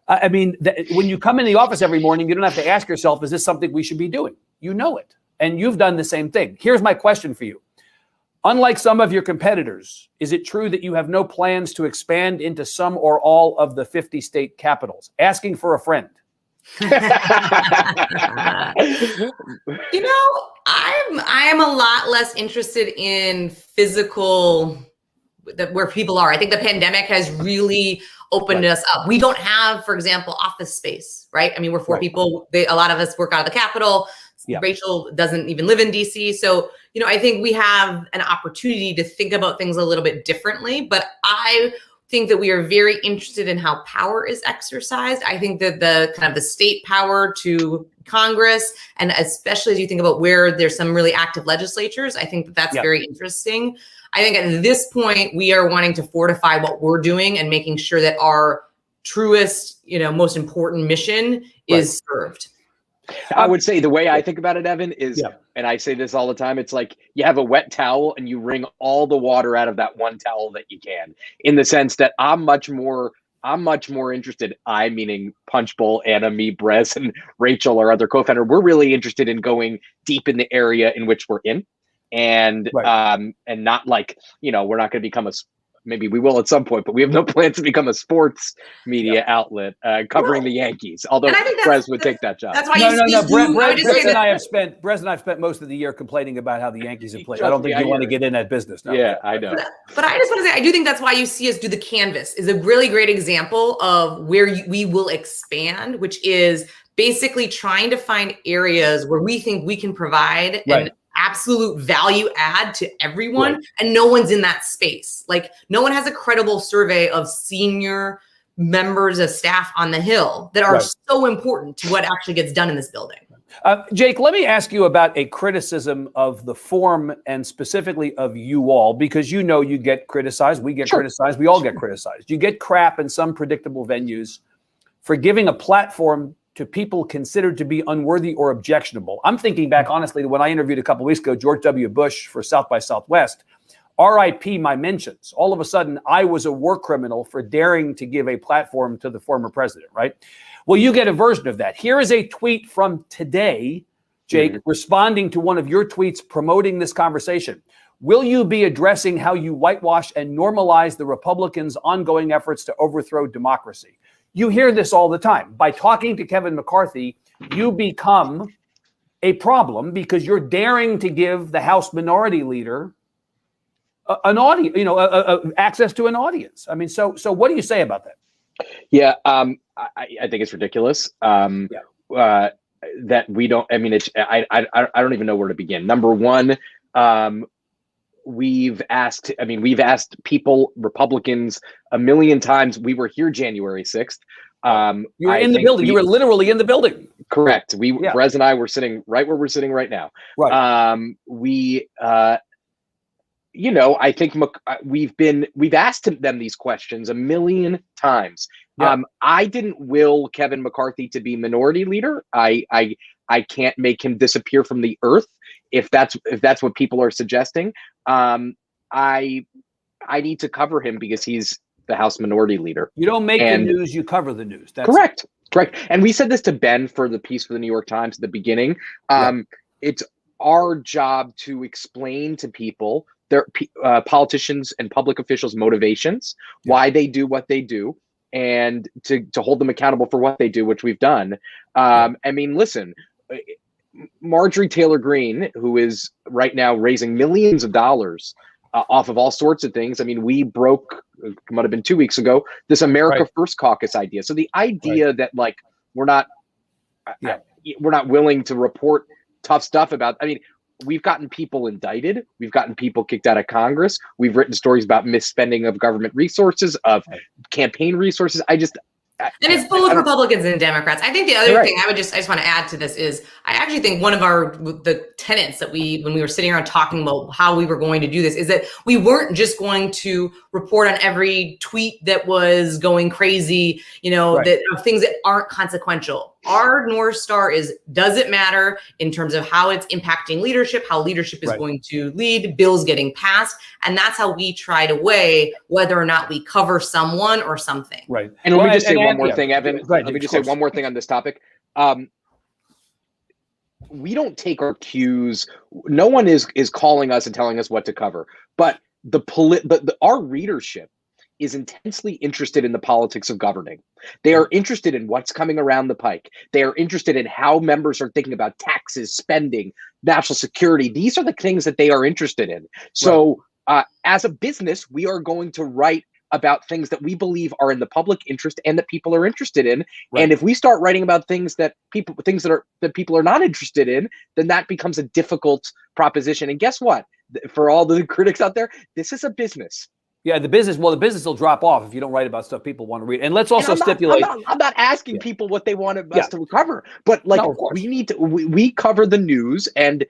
I mean, when you come in the office every morning, you don't have to ask yourself, is this something we should be doing? You know it. And you've done the same thing. Here's my question for you. Unlike some of your competitors, is it true that you have no plans to expand into some or all of the 50 state capitals? Asking for a friend. I am a lot less interested in physical, where people are. I think the pandemic has really opened us up. We don't have, for example, office space, right? I mean, we're 4 people. A lot of us work out of the Capitol. Yeah. Rachel doesn't even live in DC. So, I think we have an opportunity to think about things a little bit differently, but I think that we are very interested in how power is exercised. I think that the kind of the state power to Congress, and especially as you think about where there's some really active legislatures, I think that that's very interesting. I think at this point, we are wanting to fortify what we're doing and making sure that our truest, most important mission is served. I would say the way I think about it, Evan, is, and I say this all the time, it's like you have a wet towel and you wring all the water out of that one towel that you can, in the sense that I'm much more interested, I meaning Punchbowl, Anna, me, Brez, and Rachel, our other co-founder, we're really interested in going deep in the area in which we're in. And not like, we're not going to become maybe we will at some point, but we have no plans to become a sports media outlet covering the Yankees. Although Brez would take that job. That's why Brez and I have spent most of the year complaining about how the Yankees have played. I don't think you want to get in that business. No. Yeah, I know. But I just want to say, I do think that's why you see us do the Canvas is a really great example of where we will expand, which is basically trying to find areas where we think we can provide an absolute value add to everyone, and no one's in that space. Like, no one has a credible survey of senior members of staff on the Hill that are so important to what actually gets done in this building. Jake, let me ask you about a criticism of the form and specifically of you all, because you get criticized, we get criticized, we all get criticized. You get crap in some predictable venues for giving a platform to people considered to be unworthy or objectionable. I'm thinking back, honestly, to when I interviewed a couple of weeks ago, George W. Bush for South by Southwest. RIP my mentions. All of a sudden, I was a war criminal for daring to give a platform to the former president, right? Well, you get a version of that. Here is a tweet from today, Jake, responding to one of your tweets promoting this conversation. Will you be addressing how you whitewash and normalize the Republicans' ongoing efforts to overthrow democracy? You hear this all the time. By talking to Kevin McCarthy, you become a problem because you're daring to give the House Minority Leader an audience, access to an audience. I mean, so what do you say about that? Yeah, I think it's ridiculous that we don't. I mean, I don't even know where to begin. Number one, we've asked people, Republicans, a million times. We were here January 6th. You were in the building. You were literally in the building. Correct. Brez and I were sitting right where we're sitting right now. Right. I think we've asked them these questions a million times. Yeah. I didn't will Kevin McCarthy to be minority leader. I can't make him disappear from the earth if that's what people are suggesting. I need to cover him because he's the House Minority Leader. You don't make the news, you cover the news. That's correct. And we said this to Ben for the piece for the New York Times at the beginning. It's our job to explain to people, their politicians and public officials' motivations, why they do what they do, and to hold them accountable for what they do, which we've done. I mean, listen, Marjorie Taylor Greene, who is right now raising millions of dollars off of all sorts of things. I mean, we broke, it might have been 2 weeks ago, this America First Caucus idea. So the idea that like we're not willing to report tough stuff about, I mean, we've gotten people indicted. We've gotten people kicked out of Congress. We've written stories about misspending of government resources, of campaign resources. And it's both Republicans and Democrats. I think the other thing I just want to add to this is I actually think one of the tenets that when we were sitting around talking about how we were going to do this is that we weren't just going to report on every tweet that was going crazy, that of things that aren't consequential. Our North Star is, does it matter in terms of how it's impacting leadership, how leadership is going to lead, bills getting passed? And that's how we try to weigh whether or not we cover someone or something. Right. And let me just say one more thing, Evan. Let me just say one more thing on this topic. We don't take our cues. No one is calling us and telling us what to cover. But our readership is intensely interested in the politics of governing. They are interested in what's coming around the pike. They are interested in how members are thinking about taxes, spending, national security. These are the things that they are interested in. So as a business, we are going to write about things that we believe are in the public interest and that people are interested in. And if we start writing about things that people are not interested in, then that becomes a difficult proposition. And guess what? For all the critics out there, this is a business. Yeah, the business will drop off if you don't write about stuff people want to read. And let's also stipulate. I'm not asking people what they want us to cover, but like we need to. We cover the news, and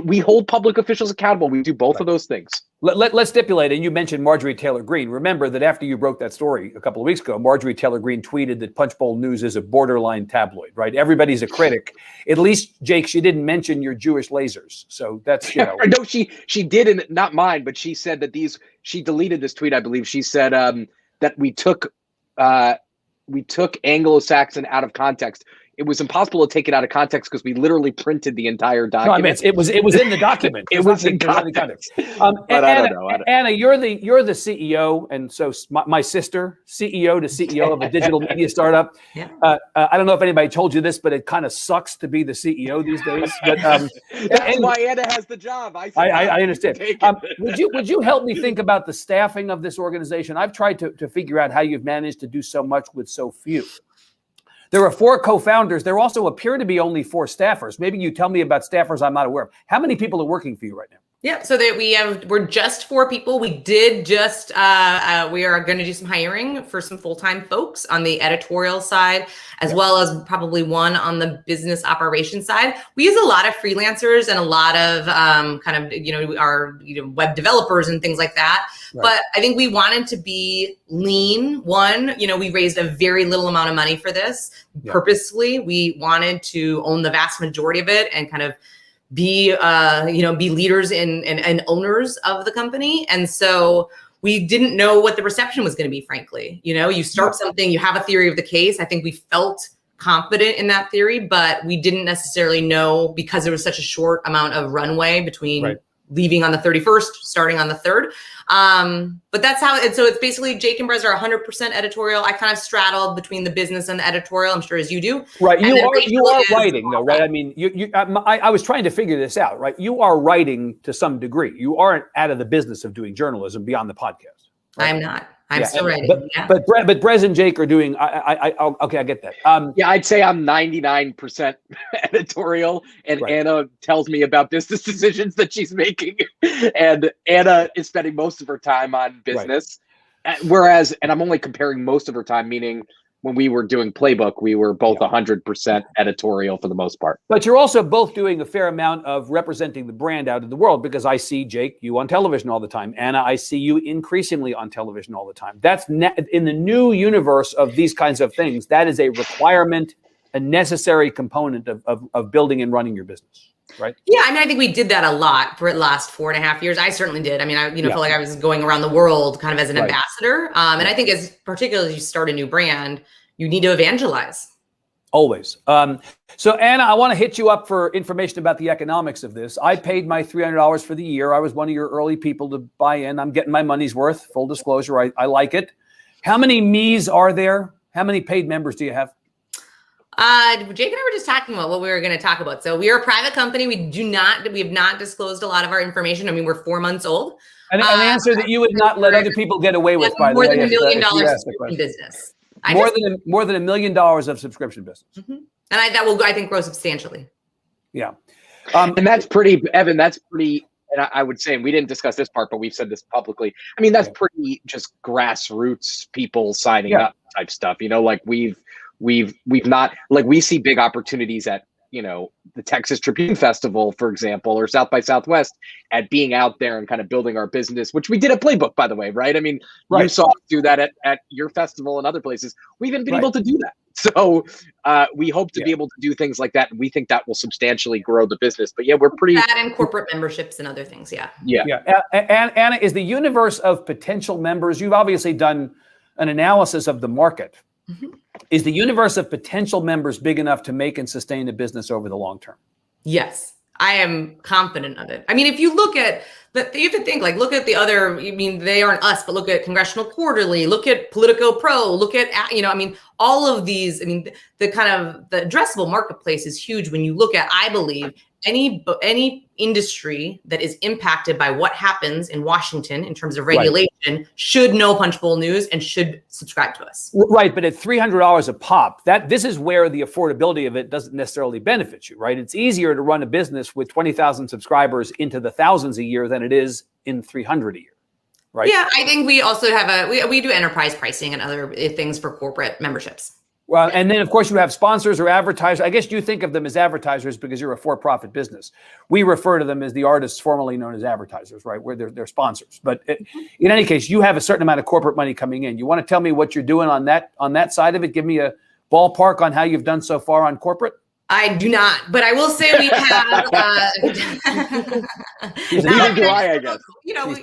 we hold public officials accountable. We do both of those things. Let's stipulate, and you mentioned Marjorie Taylor Greene. Remember that after you broke that story a couple of weeks ago, Marjorie Taylor Greene tweeted that Punchbowl News is a borderline tabloid, right? Everybody's a critic. At least, Jake, she didn't mention your Jewish lasers. So that's, No, she did, and not mine, but she said that she deleted this tweet, I believe. She said that we took Anglo-Saxon out of context. It was impossible to take it out of context because we literally printed the entire document. No, I mean, it was in the document. It was in context. But I don't know. Anna, you're the CEO, and so my sister, CEO to CEO of a digital media startup. Yeah. I don't know if anybody told you this, but it kind of sucks to be the CEO these days. But that's why Anna has the job. I understand. Would you help me think about the staffing of this organization? I've tried to figure out how you've managed to do so much with so few. There are 4 co-founders. There also appear to be only 4 staffers. Maybe you tell me about staffers I'm not aware of. How many people are working for you right now? Yeah, so that we're just 4 people. We did just we are going to do some hiring for some full-time folks on the editorial side, as well as probably 1 on the business operations side. We use a lot of freelancers and a lot of our web developers and things like that. Right. But I think we wanted to be lean. We raised a very little amount of money for this purposely. We wanted to own the vast majority of it and kind of be leaders and owners of the company. And so we didn't know what the reception was going to be, frankly. You start something, you have a theory of the case. I think we felt confident in that theory, but we didn't necessarily know because there was such a short amount of runway between leaving on the 31st, starting on the 3rd. But that's how, and so it's basically Jake and Brez are 100% editorial. I kind of straddled between the business and the editorial, I'm sure as you do. Right. You are writing though, right? I mean, I was trying to figure this out, right? You are writing to some degree. You aren't out of the business of doing journalism beyond the podcast. Right? I'm not. I'm still writing. But Brez and Jake are doing. Okay, I get that. I'd say I'm 99% editorial, and Anna tells me about business decisions that she's making, and Anna is spending most of her time on business. Whereas, and I'm only comparing most of her time, meaning when we were doing Playbook, we were both 100% editorial for the most part. But you're also both doing a fair amount of representing the brand out in the world, because I see, Jake, you on television all the time. Anna, I see you increasingly on television all the time. That's in the new universe of these kinds of things. That is a requirement, a necessary component of building and running your business. Right. Yeah, I mean, I think we did that a lot for the last 4.5 years. I certainly did. I mean, I felt like I was going around the world kind of as an ambassador. And I think particularly as you start a new brand, you need to evangelize. Always. So Anna, I want to hit you up for information about the economics of this. I paid my $300 for the year. I was one of your early people to buy in. I'm getting my money's worth. Full disclosure, I like it. How many me's are there? How many paid members do you have? Jake and I were just talking about what we were going to talk about. So we are a private company. We have not disclosed a lot of our information. I mean, we're 4 months old. An answer that you would not let other people get away with, by the way. More than $1 million subscription business. More than $1 million of subscription business. Mm-hmm. And that will, I think, grow substantially. Yeah. And that's pretty, Evan, that's pretty, and I would say, and we didn't discuss this part, but we've said this publicly. I mean, that's pretty just grassroots people signing up type stuff. You know, like we've not, like we see big opportunities at, you know, the Texas Tribune Festival, for example, or South by Southwest, at being out there and kind of building our business, which we did at Playbook, by the way, right? I mean, you saw us do that at your festival and other places. We haven't been able to do that. So we hope to be able to do things like that. And we think that will substantially grow the business. But yeah, we're pretty. That and corporate memberships and other things. Yeah. And Anna, is the universe of potential members, you've obviously done an analysis of the market. Mm-hmm. Is the universe of potential members big enough to make and sustain a business over the long term? Yes, I am confident of it. I mean, if you look at you have to think, like, look at the other, I mean, they aren't us, but look at Congressional Quarterly, look at Politico Pro, look at, you know, I mean, all of these, I mean, the kind of the addressable marketplace is huge when you look at, I believe, any industry that is impacted by what happens in Washington in terms of regulation should know Punchbowl News and should subscribe to us. Right, but at $300 a pop, this is where the affordability of it doesn't necessarily benefit you, right? It's easier to run a business with 20,000 subscribers into the thousands a year than it is in 300 a year, right? Yeah, I think we also have we do enterprise pricing and other things for corporate memberships. Well, and then of course you have sponsors or advertisers. I guess you think of them as advertisers because you're a for-profit business. We refer to them as the artists formerly known as advertisers, right? Where they're sponsors. But in any case, you have a certain amount of corporate money coming in. You want to tell me what you're doing on that side of it? Give me a ballpark on how you've done so far on corporate. I do not, but I will say we have. Neither do I guess. You know,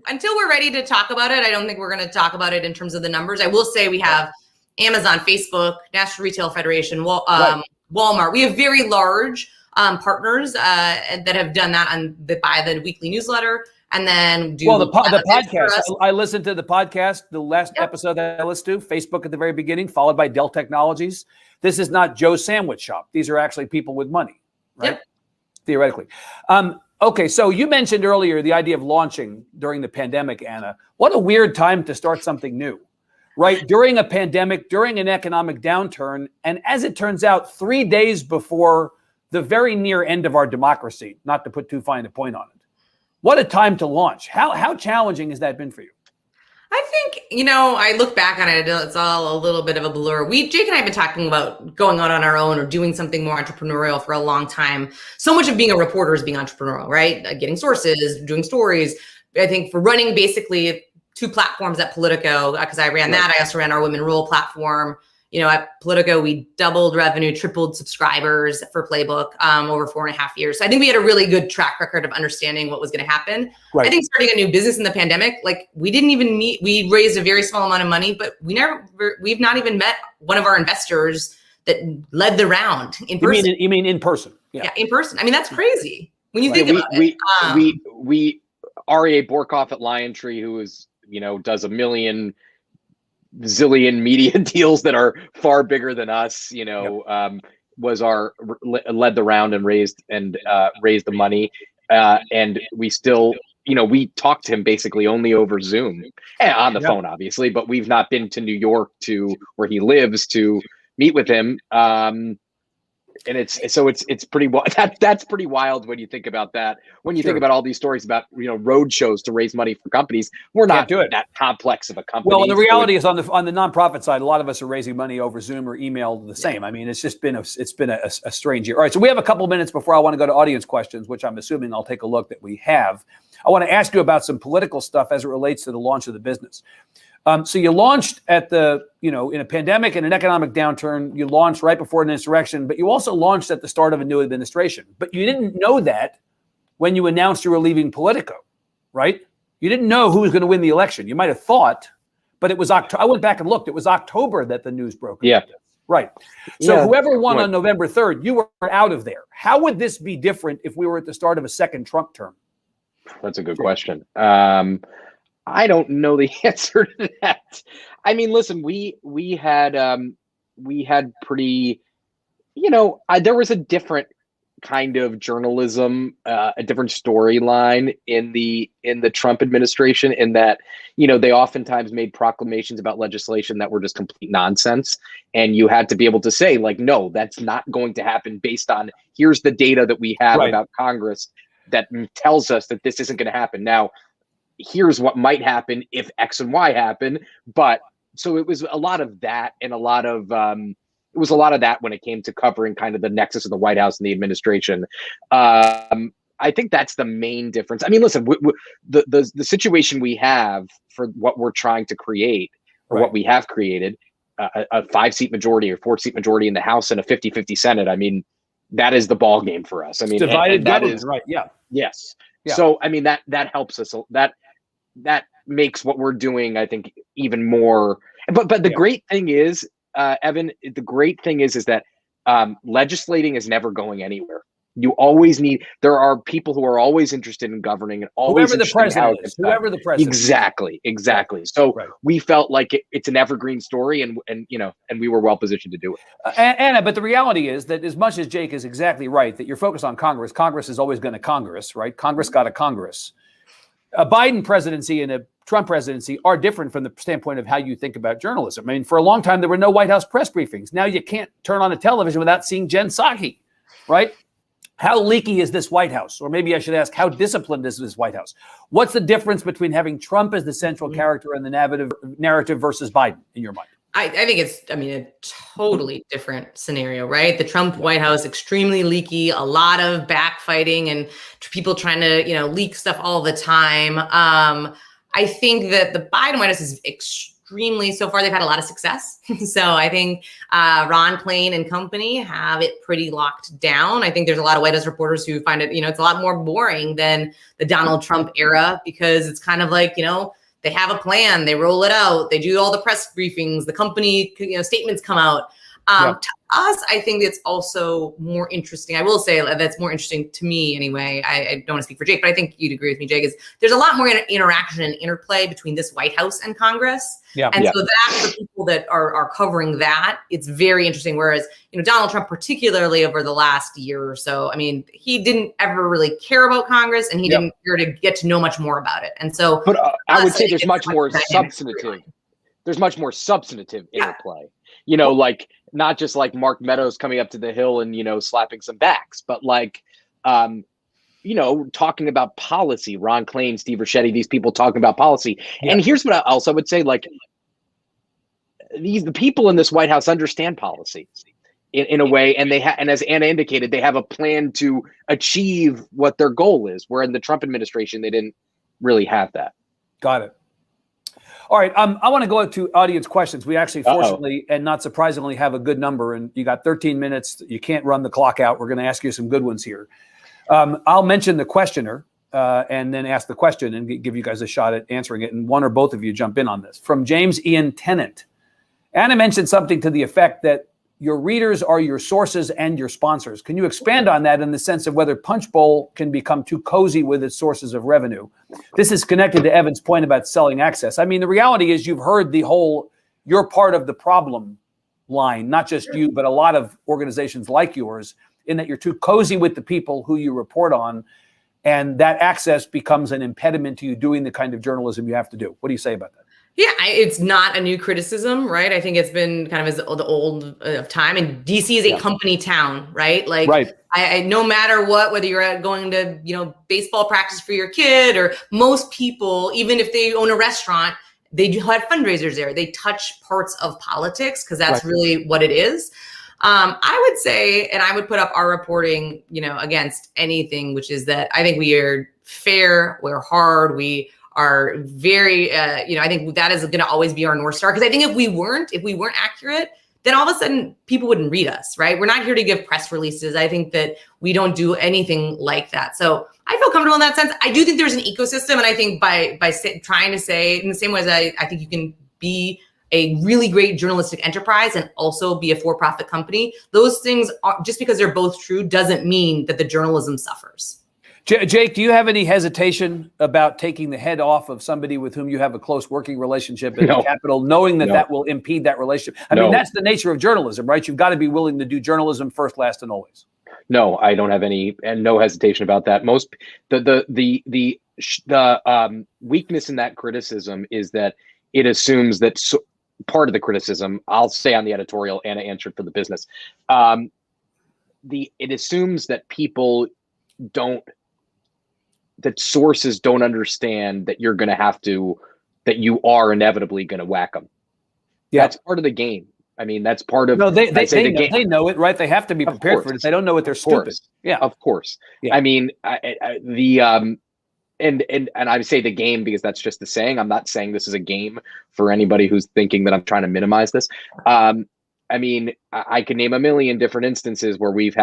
until we're ready to talk about it, I don't think we're going to talk about it in terms of the numbers. I will say we have Amazon, Facebook, National Retail Federation, Walmart. We have very large partners that have done that buy the weekly newsletter and then do the podcast. I listened to the podcast, the last episode that I listened to, Facebook at the very beginning, followed by Dell Technologies. This is not Joe's Sandwich Shop. These are actually people with money, right? Yep. Theoretically. Okay, so you mentioned earlier the idea of launching during the pandemic, Anna. What a weird time to start something new. Right, during a pandemic, during an economic downturn, and as it turns out, 3 days before the very near end of our democracy, not to put too fine a point on it. What a time to launch. How challenging has that been for you? I think, you know, I look back on it, it's all a little bit of a blur. Jake and I have been talking about going out on our own or doing something more entrepreneurial for a long time. So much of being a reporter is being entrepreneurial, right? Getting sources, doing stories. I think for running basically 2 platforms at Politico, because I ran that. I also ran our Women Rule platform. You know, at Politico, we doubled revenue, tripled subscribers for Playbook over 4.5 years. So I think we had a really good track record of understanding what was going to happen. Right. I think starting a new business in the pandemic, like we didn't even meet. We raised a very small amount of money, but we've not even met one of our investors that led the round in person. You mean in person? Yeah, in person. I mean, that's crazy when you think about it. We REA Borkoff at Liontree, who is, you know, does a zillion media deals that are far bigger than us, you know, led the round and raised the money. And we still, you know, we talked to him basically only over Zoom and on the phone, obviously, but we've not been to New York to where he lives to meet with him. And it's pretty that's pretty wild when you think about that. When you think about all these stories about, you know, road shows to raise money for companies, we're not that complex of a company. Well, and the reality is on the nonprofit side, a lot of us are raising money over Zoom or email the same. I mean, it's just been a strange year. All right, so we have a couple minutes before I want to go to audience questions, which I'm assuming I'll take a look that we have. I want to ask you about some political stuff as it relates to the launch of the business. So you launched in a pandemic and an economic downturn, you launched right before an insurrection, but you also launched at the start of a new administration. But you didn't know that when you announced you were leaving Politico, right? You didn't know who was going to win the election. You might have thought, but it was October. I went back and looked. It was October that the news broke. Yeah. Right. So whoever won on November 3rd, you were out of there. How would this be different if we were at the start of a second Trump term? That's a good question. I don't know the answer to that. I mean, listen, we had pretty There was a different kind of journalism, a different storyline in the Trump administration, in that, they oftentimes made proclamations about legislation that were just complete nonsense. And you had to be able to say, like, no, that's not going to happen based on, here's the data that we have about Congress that tells us that this isn't going to happen. Now, here's what might happen if X and Y happen. But so it was a lot of that, and it was a lot of that when it came to covering kind of the nexus of the White House and the administration. I think that's the main difference. I mean, listen, the situation we have for what we're trying to create, or what we have created, a 5-seat majority or 4-seat majority in the House and a 50-50 Senate. I mean, that is the ball game for us. I mean, divided government, right? Yeah. Yes. Yeah. So, I mean, that helps us. That makes what we're doing, I think, even more. But the great thing is, Evan, the great thing is that legislating is never going anywhere. You always there are people who are always interested in governing, and always whoever the president is. Exactly. So we felt like it's an evergreen story, and we were well positioned to do it. Anna, but the reality is that, as much as Jake is exactly right, that you're focused on Congress, Congress is always going to Congress, right? Congress got a Congress. A Biden presidency and a Trump presidency are different from the standpoint of how you think about journalism. I mean, for a long time, there were no White House press briefings. Now you can't turn on a television without seeing Jen Psaki, right? How leaky is this White House? Or maybe I should ask, how disciplined is this White House? What's the difference between having Trump as the central character in the narrative versus Biden, in your mind? I think it's, a totally different scenario, right? The Trump White House, extremely leaky, a lot of backfighting and people trying to, leak stuff all the time. I think that the Biden White House is so far they've had a lot of success. So I think Ron Klain and company have it pretty locked down. I think there's a lot of White House reporters who find it, it's a lot more boring than the Donald Trump era, because it's kind of like, they have a plan, they roll it out, they do all the press briefings, the company, statements come out. To us, I think it's also more interesting. I will say that's more interesting to me anyway. I don't want to speak for Jake, but I think you'd agree with me, Jake, is there's a lot more interaction and interplay between this White House and Congress. So that, for people that are covering that, it's very interesting. Whereas, Donald Trump, particularly over the last year or so, he didn't ever really care about Congress, and he didn't care to get to know much more about it. And so, but I would say there's much more substantive. There's much more substantive interplay. Like, not just like Mark Meadows coming up to the Hill and, slapping some backs, but like, talking about policy, Ron Klain, Steve Ricchetti, these people talking about policy. And here's what I also would say, like, the people in this White House understand policy in a way. And and as Anna indicated, they have a plan to achieve what their goal is, where in the Trump administration, they didn't really have that. Got it. All right, I want to go to audience questions. We actually, fortunately and not surprisingly, have a good number, and you got 13 minutes. You can't run the clock out. We're going to ask you some good ones here. I'll mention the questioner and then ask the question and give you guys a shot at answering it, and one or both of you jump in on this. From James Ian Tennant, Anna mentioned something to the effect that your readers are your sources and your sponsors. Can you expand on that in the sense of whether Punchbowl can become too cozy with its sources of revenue? This is connected to Evan's point about selling access. The reality is you've heard the whole, you're part of the problem line, not just you, but a lot of organizations like yours, in that you're too cozy with the people who you report on, and that access becomes an impediment to you doing the kind of journalism you have to do. What do you say about that? Yeah, it's not a new criticism, right? I think it's been kind of as the old of time. And DC is a company town, right? Like, I no matter what, whether you're going to, baseball practice for your kid, or most people, even if they own a restaurant, they do have fundraisers there. They touch parts of politics because that's really what it is. I would say, and I would put up our reporting, against anything, which is that I think we are fair, we're hard, we are very, I think that is going to always be our North Star. Because I think if we weren't accurate, then all of a sudden people wouldn't read us, right? We're not here to give press releases. I think that we don't do anything like that. So I feel comfortable in that sense. I do think there's an ecosystem. And I think by trying to say, in the same way as I think you can be a really great journalistic enterprise and also be a for-profit company, those things are, just because they're both true doesn't mean that the journalism suffers. Jake, do you have any hesitation about taking the head off of somebody with whom you have a close working relationship in the Capitol, knowing that that will impede that relationship? I mean, that's the nature of journalism, right? You've got to be willing to do journalism first, last, and always. No, I don't have any and no hesitation about that. Most the weakness in that criticism is that it assumes that part of the criticism, I'll stay on the editorial, Anna answered for the business. It assumes that that sources don't understand that you're going to have to, that you are inevitably going to whack them. Yeah. That's part of the game. I mean, that's part of. No, they know it, right? They have to be prepared for it. If they don't know it, they're stupid. Yeah, of course. Yeah. I mean, and I would say the game because that's just the saying. I'm not saying this is a game for anybody who's thinking that I'm trying to minimize this. I mean, I can name a million different instances where we've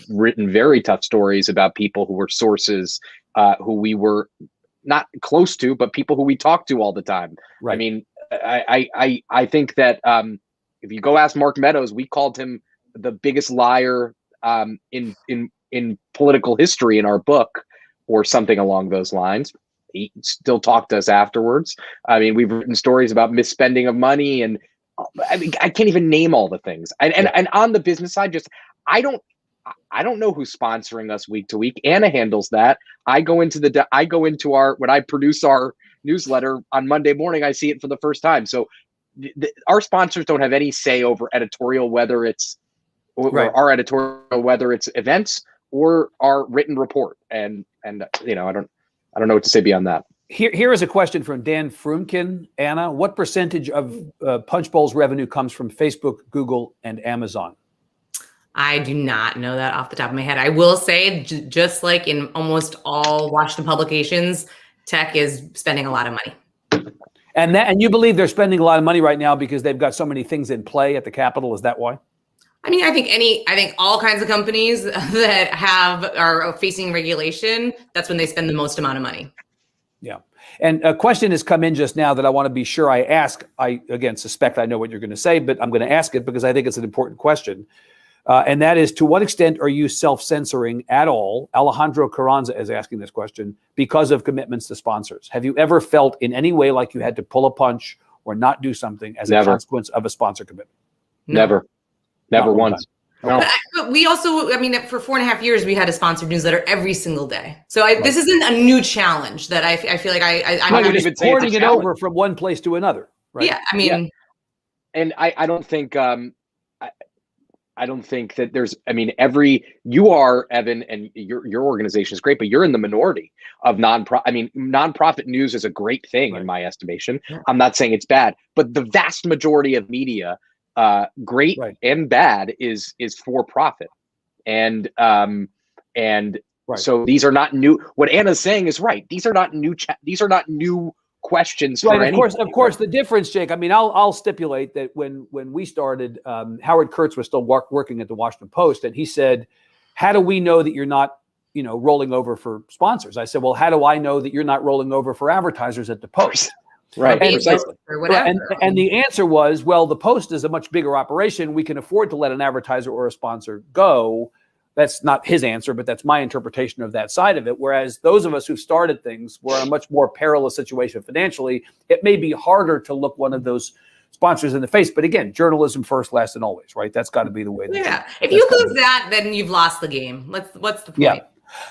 written very tough stories about people who were sources who we were not close to, but people who we talk to all the time. Right. I mean, I think that if you go ask Mark Meadows, we called him the biggest liar in political history in our book, or something along those lines. He still talked to us afterwards. I mean, we've written stories about misspending of money, and I mean, I can't even name all the things. And on the business side, just I don't know who's sponsoring us week to week. Anna handles that. I go into when I produce our newsletter on Monday morning, I see it for the first time. So our sponsors don't have any say over editorial, whether it's our editorial, whether it's events or our written report. And you know, I don't know what to say beyond that. Here is a question from Dan Frumkin. Anna, what percentage of Punchbowl's revenue comes from Facebook, Google, and Amazon? I do not know that off the top of my head. I will say, just like in almost all Washington publications, tech is spending a lot of money. And you believe they're spending a lot of money right now because they've got so many things in play at the Capitol? Is that why? I mean, I think all kinds of companies that are facing regulation, that's when they spend the most amount of money. Yeah. And a question has come in just now that I want to be sure I ask. I, again, suspect I know what you're going to say, but I'm going to ask it because I think it's an important question. And that is, to what extent are you self-censoring at all? Alejandro Carranza is asking this question because of commitments to sponsors. Have you ever felt in any way like you had to pull a punch or not do something as a consequence of a sponsor commitment? No. Never once. No. But we also, I mean, for 4.5 years, we had a sponsored newsletter every single day. So this isn't a new challenge that I feel like I'm just porting it over from one place to another. Right? Yeah, I mean, and I don't think I don't think that there's. I mean, you are, Evan, and your organization is great, but you're in the minority of nonprofit. I mean, nonprofit news is a great thing in my estimation. Yeah. I'm not saying it's bad, but the vast majority of media, great and bad, is for profit, and so these are not new. What Anna's saying is right. These are not new. These are not new questions. Right. Of course, the difference, Jake. I mean, I'll stipulate that when we started, Howard Kurtz was still working at the Washington Post, and he said, "How do we know that you're not, rolling over for sponsors?" I said, "Well, how do I know that you're not rolling over for advertisers at the Post?" Right. And the answer was, well, the Post is a much bigger operation. We can afford to let an advertiser or a sponsor go. That's not his answer, but that's my interpretation of that side of it. Whereas those of us who've started things were in a much more perilous situation financially. It may be harder to look one of those sponsors in the face. But again, journalism first, last, and always, right? That's got to be the way. If you lose that, then you've lost the game. What's the point? Yeah.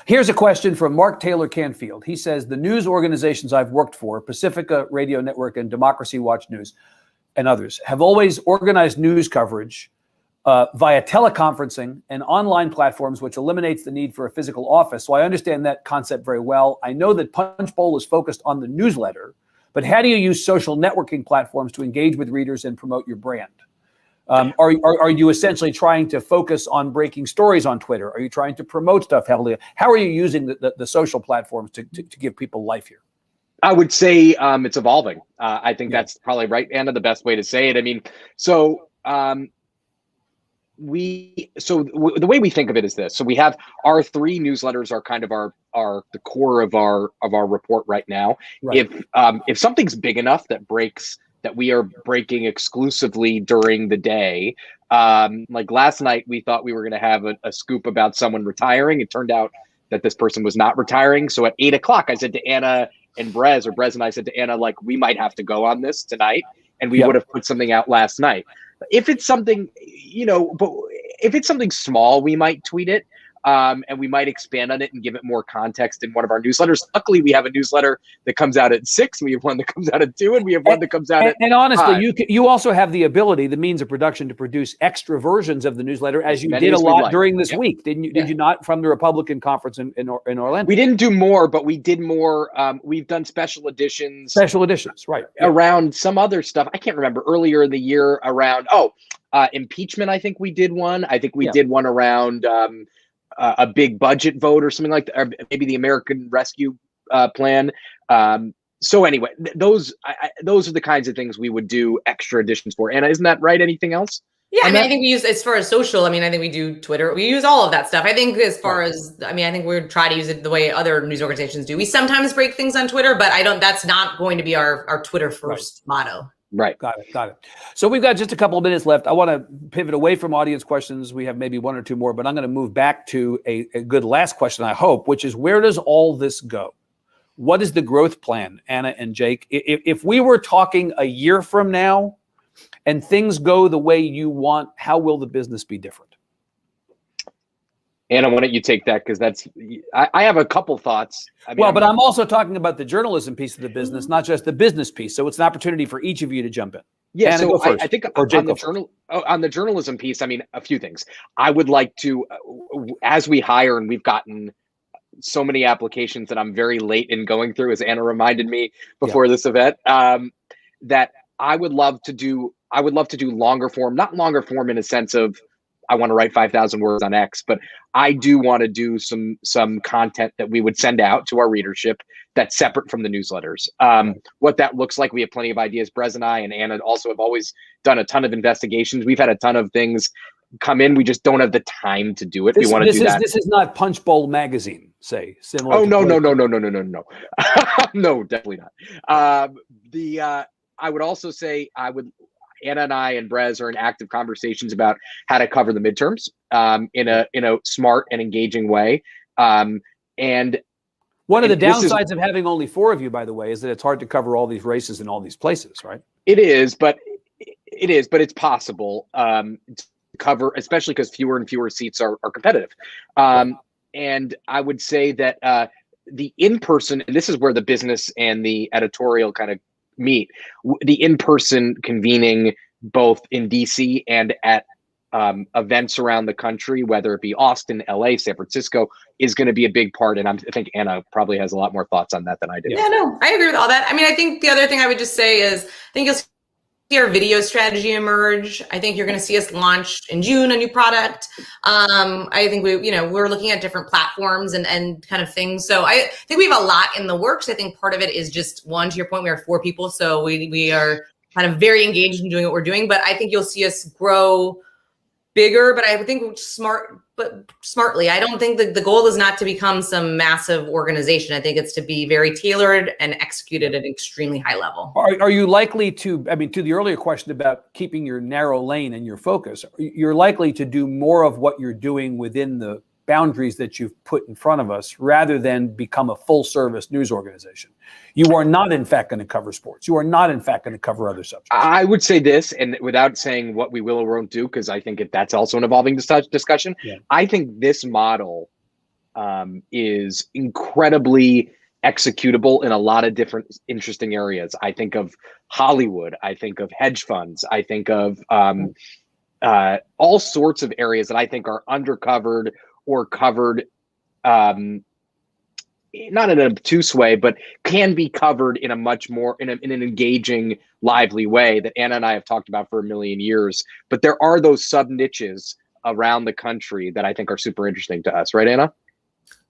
Here's a question from Mark Taylor Canfield. He says, the news organizations I've worked for, Pacifica Radio Network and Democracy Watch News and others, have always organized news coverage via teleconferencing and online platforms, which eliminates the need for a physical office. So I understand that concept very well. I know that Punchbowl is focused on the newsletter, but how do you use social networking platforms to engage with readers and promote your brand? Are you essentially trying to focus on breaking stories on Twitter? Are you trying to promote stuff heavily? How are you using the social platforms to give people life here? I would say it's evolving. I think that's probably right, Anna, the best way to say it. I mean, the way we think of it is this. So we have our 3 newsletters are kind of the core of our report right now. Right. If something's big enough that we are breaking exclusively during the day, like last night, we thought we were going to have a scoop about someone retiring. It turned out that this person was not retiring. So at 8 o'clock, I said to Anna and Brez, or Brez and I said to Anna, like, we might have to go on this tonight, and we would have put something out last night. If it's something, but if it's something small, we might tweet it. And we might expand on it and give it more context in one of our newsletters. Luckily, we have a newsletter that comes out at 6. We have one that comes out at 2, and we have one that comes out at And honestly, 5. you also have the ability, the means of production, to produce extra versions of the newsletter, as you Many did a as we'd lot like. during this week, didn't you? Did you not, from the Republican conference in Orlando? We didn't do more, but we did more. We've done special editions, right? Around some other stuff. I can't remember, earlier in the year around impeachment. I think we did one. I think we did one around a big budget vote or something like that, or maybe the American Rescue Plan. So anyway, those are the kinds of things we would do extra editions for. Anna, isn't that right? Anything else? Yeah, I mean, I think we use, as far as social, I mean, I think we do Twitter. We use all of that stuff. I think as far as, I mean, I think we would try to use it the way other news organizations do. We sometimes break things on Twitter, but that's not going to be our Twitter first motto. Right. Got it. So we've got just a couple of minutes left. I want to pivot away from audience questions. We have maybe one or two more, but I'm going to move back to a good last question, I hope, which is, where does all this go? What is the growth plan, Anna and Jake? If we were talking a year from now and things go the way you want, how will the business be different? Anna, why don't you take that? Because I have a couple thoughts. I mean, but I'm also talking about the journalism piece of the business, not just the business piece. So it's an opportunity for each of you to jump in. Yeah, Anna, so go first. I think Or Jake, on the journalism piece, I mean, a few things. I would like to, as we hire, and we've gotten so many applications that I'm very late in going through, as Anna reminded me before this event, that I would love to do longer form, not longer form in a sense of I want to write 5,000 words on X, but I do want to do some content that we would send out to our readership that's separate from the newsletters. What that looks like, we have plenty of ideas. Brez and I and Anna also have always done a ton of investigations. We've had a ton of things come in. We just don't have the time to do it. We want to do that. This is not Punchbowl magazine, say, similar. Oh, no. No, definitely not. I would also say Anna and I and Brez are in active conversations about how to cover the midterms in a smart and engaging way. And one of the downsides of having only 4 of you, by the way, is that it's hard to cover all these races in all these places, right? It is, but it's possible to cover, especially because fewer and fewer seats are competitive. And I would say that the in-person, and this is where the business and the editorial kind of meet, the in-person convening both in DC and at events around the country, whether it be Austin, LA, San Francisco, is going to be a big part. And I think Anna probably has a lot more thoughts on that than I do. Yeah, no, I agree with all that. I mean, I think the other thing I would just say is, I think you'll see our video strategy emerge. I think you're going to see us launch in June a new product. I think we're looking at different platforms and kind of things. So I think we have a lot in the works. I think part of it is just, one, to your point, we are 4 people, so we are kind of very engaged in doing what we're doing. But I think you'll see us grow bigger, but I think smartly. I don't think that the goal is not to become some massive organization. I think it's to be very tailored and executed at an extremely high level. Are you likely to, I mean, to the earlier question about keeping your narrow lane and your focus, you're likely to do more of what you're doing within the boundaries that you've put in front of us, rather than become a full service news organization? You are not, in fact, going to cover sports. You are not, in fact, going to cover other subjects. I would say this, and without saying what we will or won't do, because I think that's also an evolving discussion. Yeah. I think this model is incredibly executable in a lot of different interesting areas. I think of Hollywood. I think of hedge funds. I think of all sorts of areas that I think are undercovered or covered, not in an obtuse way, but can be covered in a much more, in an engaging, lively way that Anna and I have talked about for a million years. But there are those sub niches around the country that I think are super interesting to us. Right, Anna?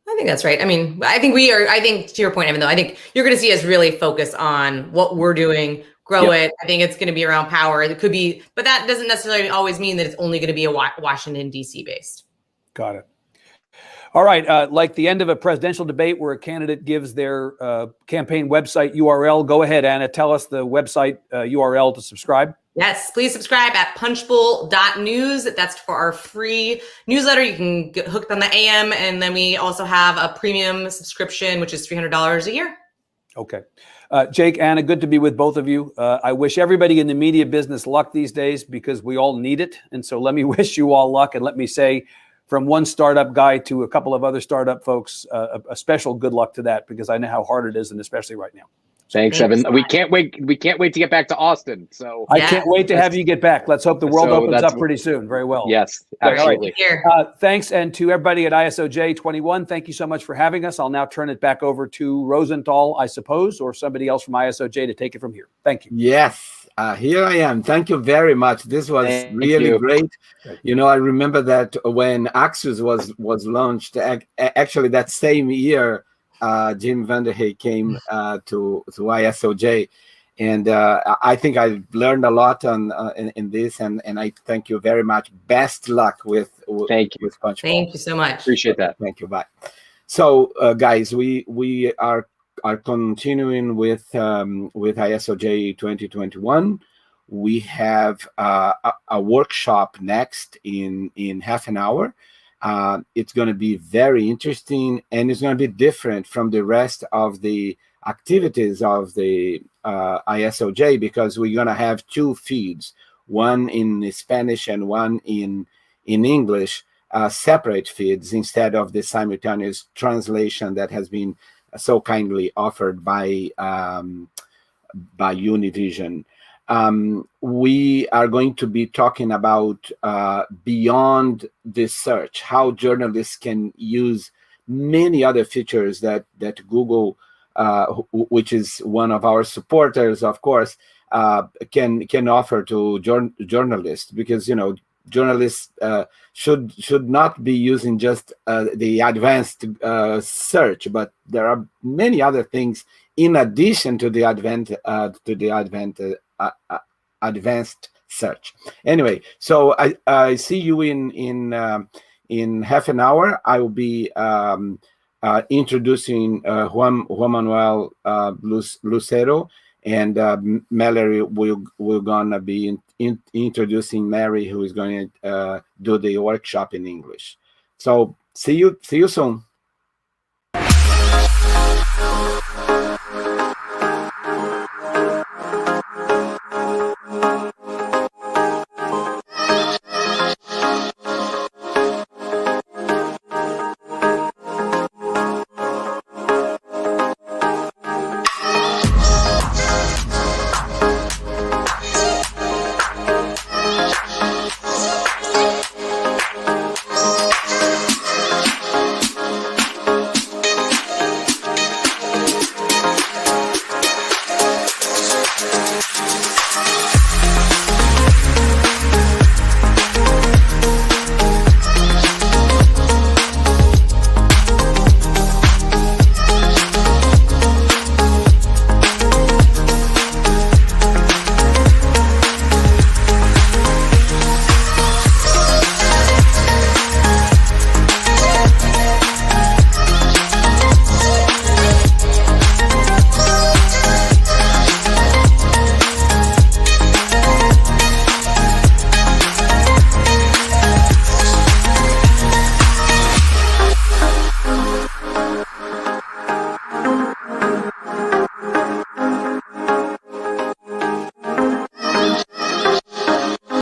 I think that's right. I mean, I think to your point, Evan, though, I think you're going to see us really focus on what we're doing, grow it. I think it's going to be around power. It could be, but that doesn't necessarily always mean that it's only going to be a Washington, D.C. based. Got it. All right. Like the end of a presidential debate where a candidate gives their campaign website URL, go ahead, Anna. Tell us the website URL to subscribe. Yes, please subscribe at punchbowl.news. That's for our free newsletter. You can get hooked on the AM, and then we also have a premium subscription, which is $300 a year. Okay. Jake, Anna, good to be with both of you. I wish everybody in the media business luck these days because we all need it. And so let me wish you all luck. And let me say, from one startup guy to a couple of other startup folks, a special good luck to that, because I know how hard it is, and especially right now. Thanks, Evan. We can't wait. We can't wait to get back to Austin. So I can't wait to have you get back. Let's hope the world opens up pretty soon. Very well. Yes, absolutely. Thanks, and to everybody at ISOJ 21, thank you so much for having us. I'll now turn it back over to Rosenthal, I suppose, or somebody else from ISOJ to take it from here. Thank you. Yes, here I am. Thank you very much. This was really great. You know, I remember that when Axios was launched, actually that same year, Jim Vanderhey came to ISOJ, and I think I learned a lot in this, and I thank you very much. Best luck with Punchbowl. Thank you so much. Appreciate that. Thank you. Bye. So, guys, we are continuing with ISOJ 2021. We have a workshop next in half an hour. It's going to be very interesting, and it's going to be different from the rest of the activities of the ISOJ, because we're going to have two feeds, one in Spanish and one in English, separate feeds instead of the simultaneous translation that has been so kindly offered by Univision. We are going to be talking about beyond the search, how journalists can use many other features that Google, which is one of our supporters, of course, can offer to journalists, because journalists should not be using just the advanced search, but there are many other things in addition to the advanced search. Anyway, so I see you in half an hour. I will be introducing Juan Manuel Lucero, and Mallory will gonna be introducing Mary, who is going to do the workshop in English. So see you soon.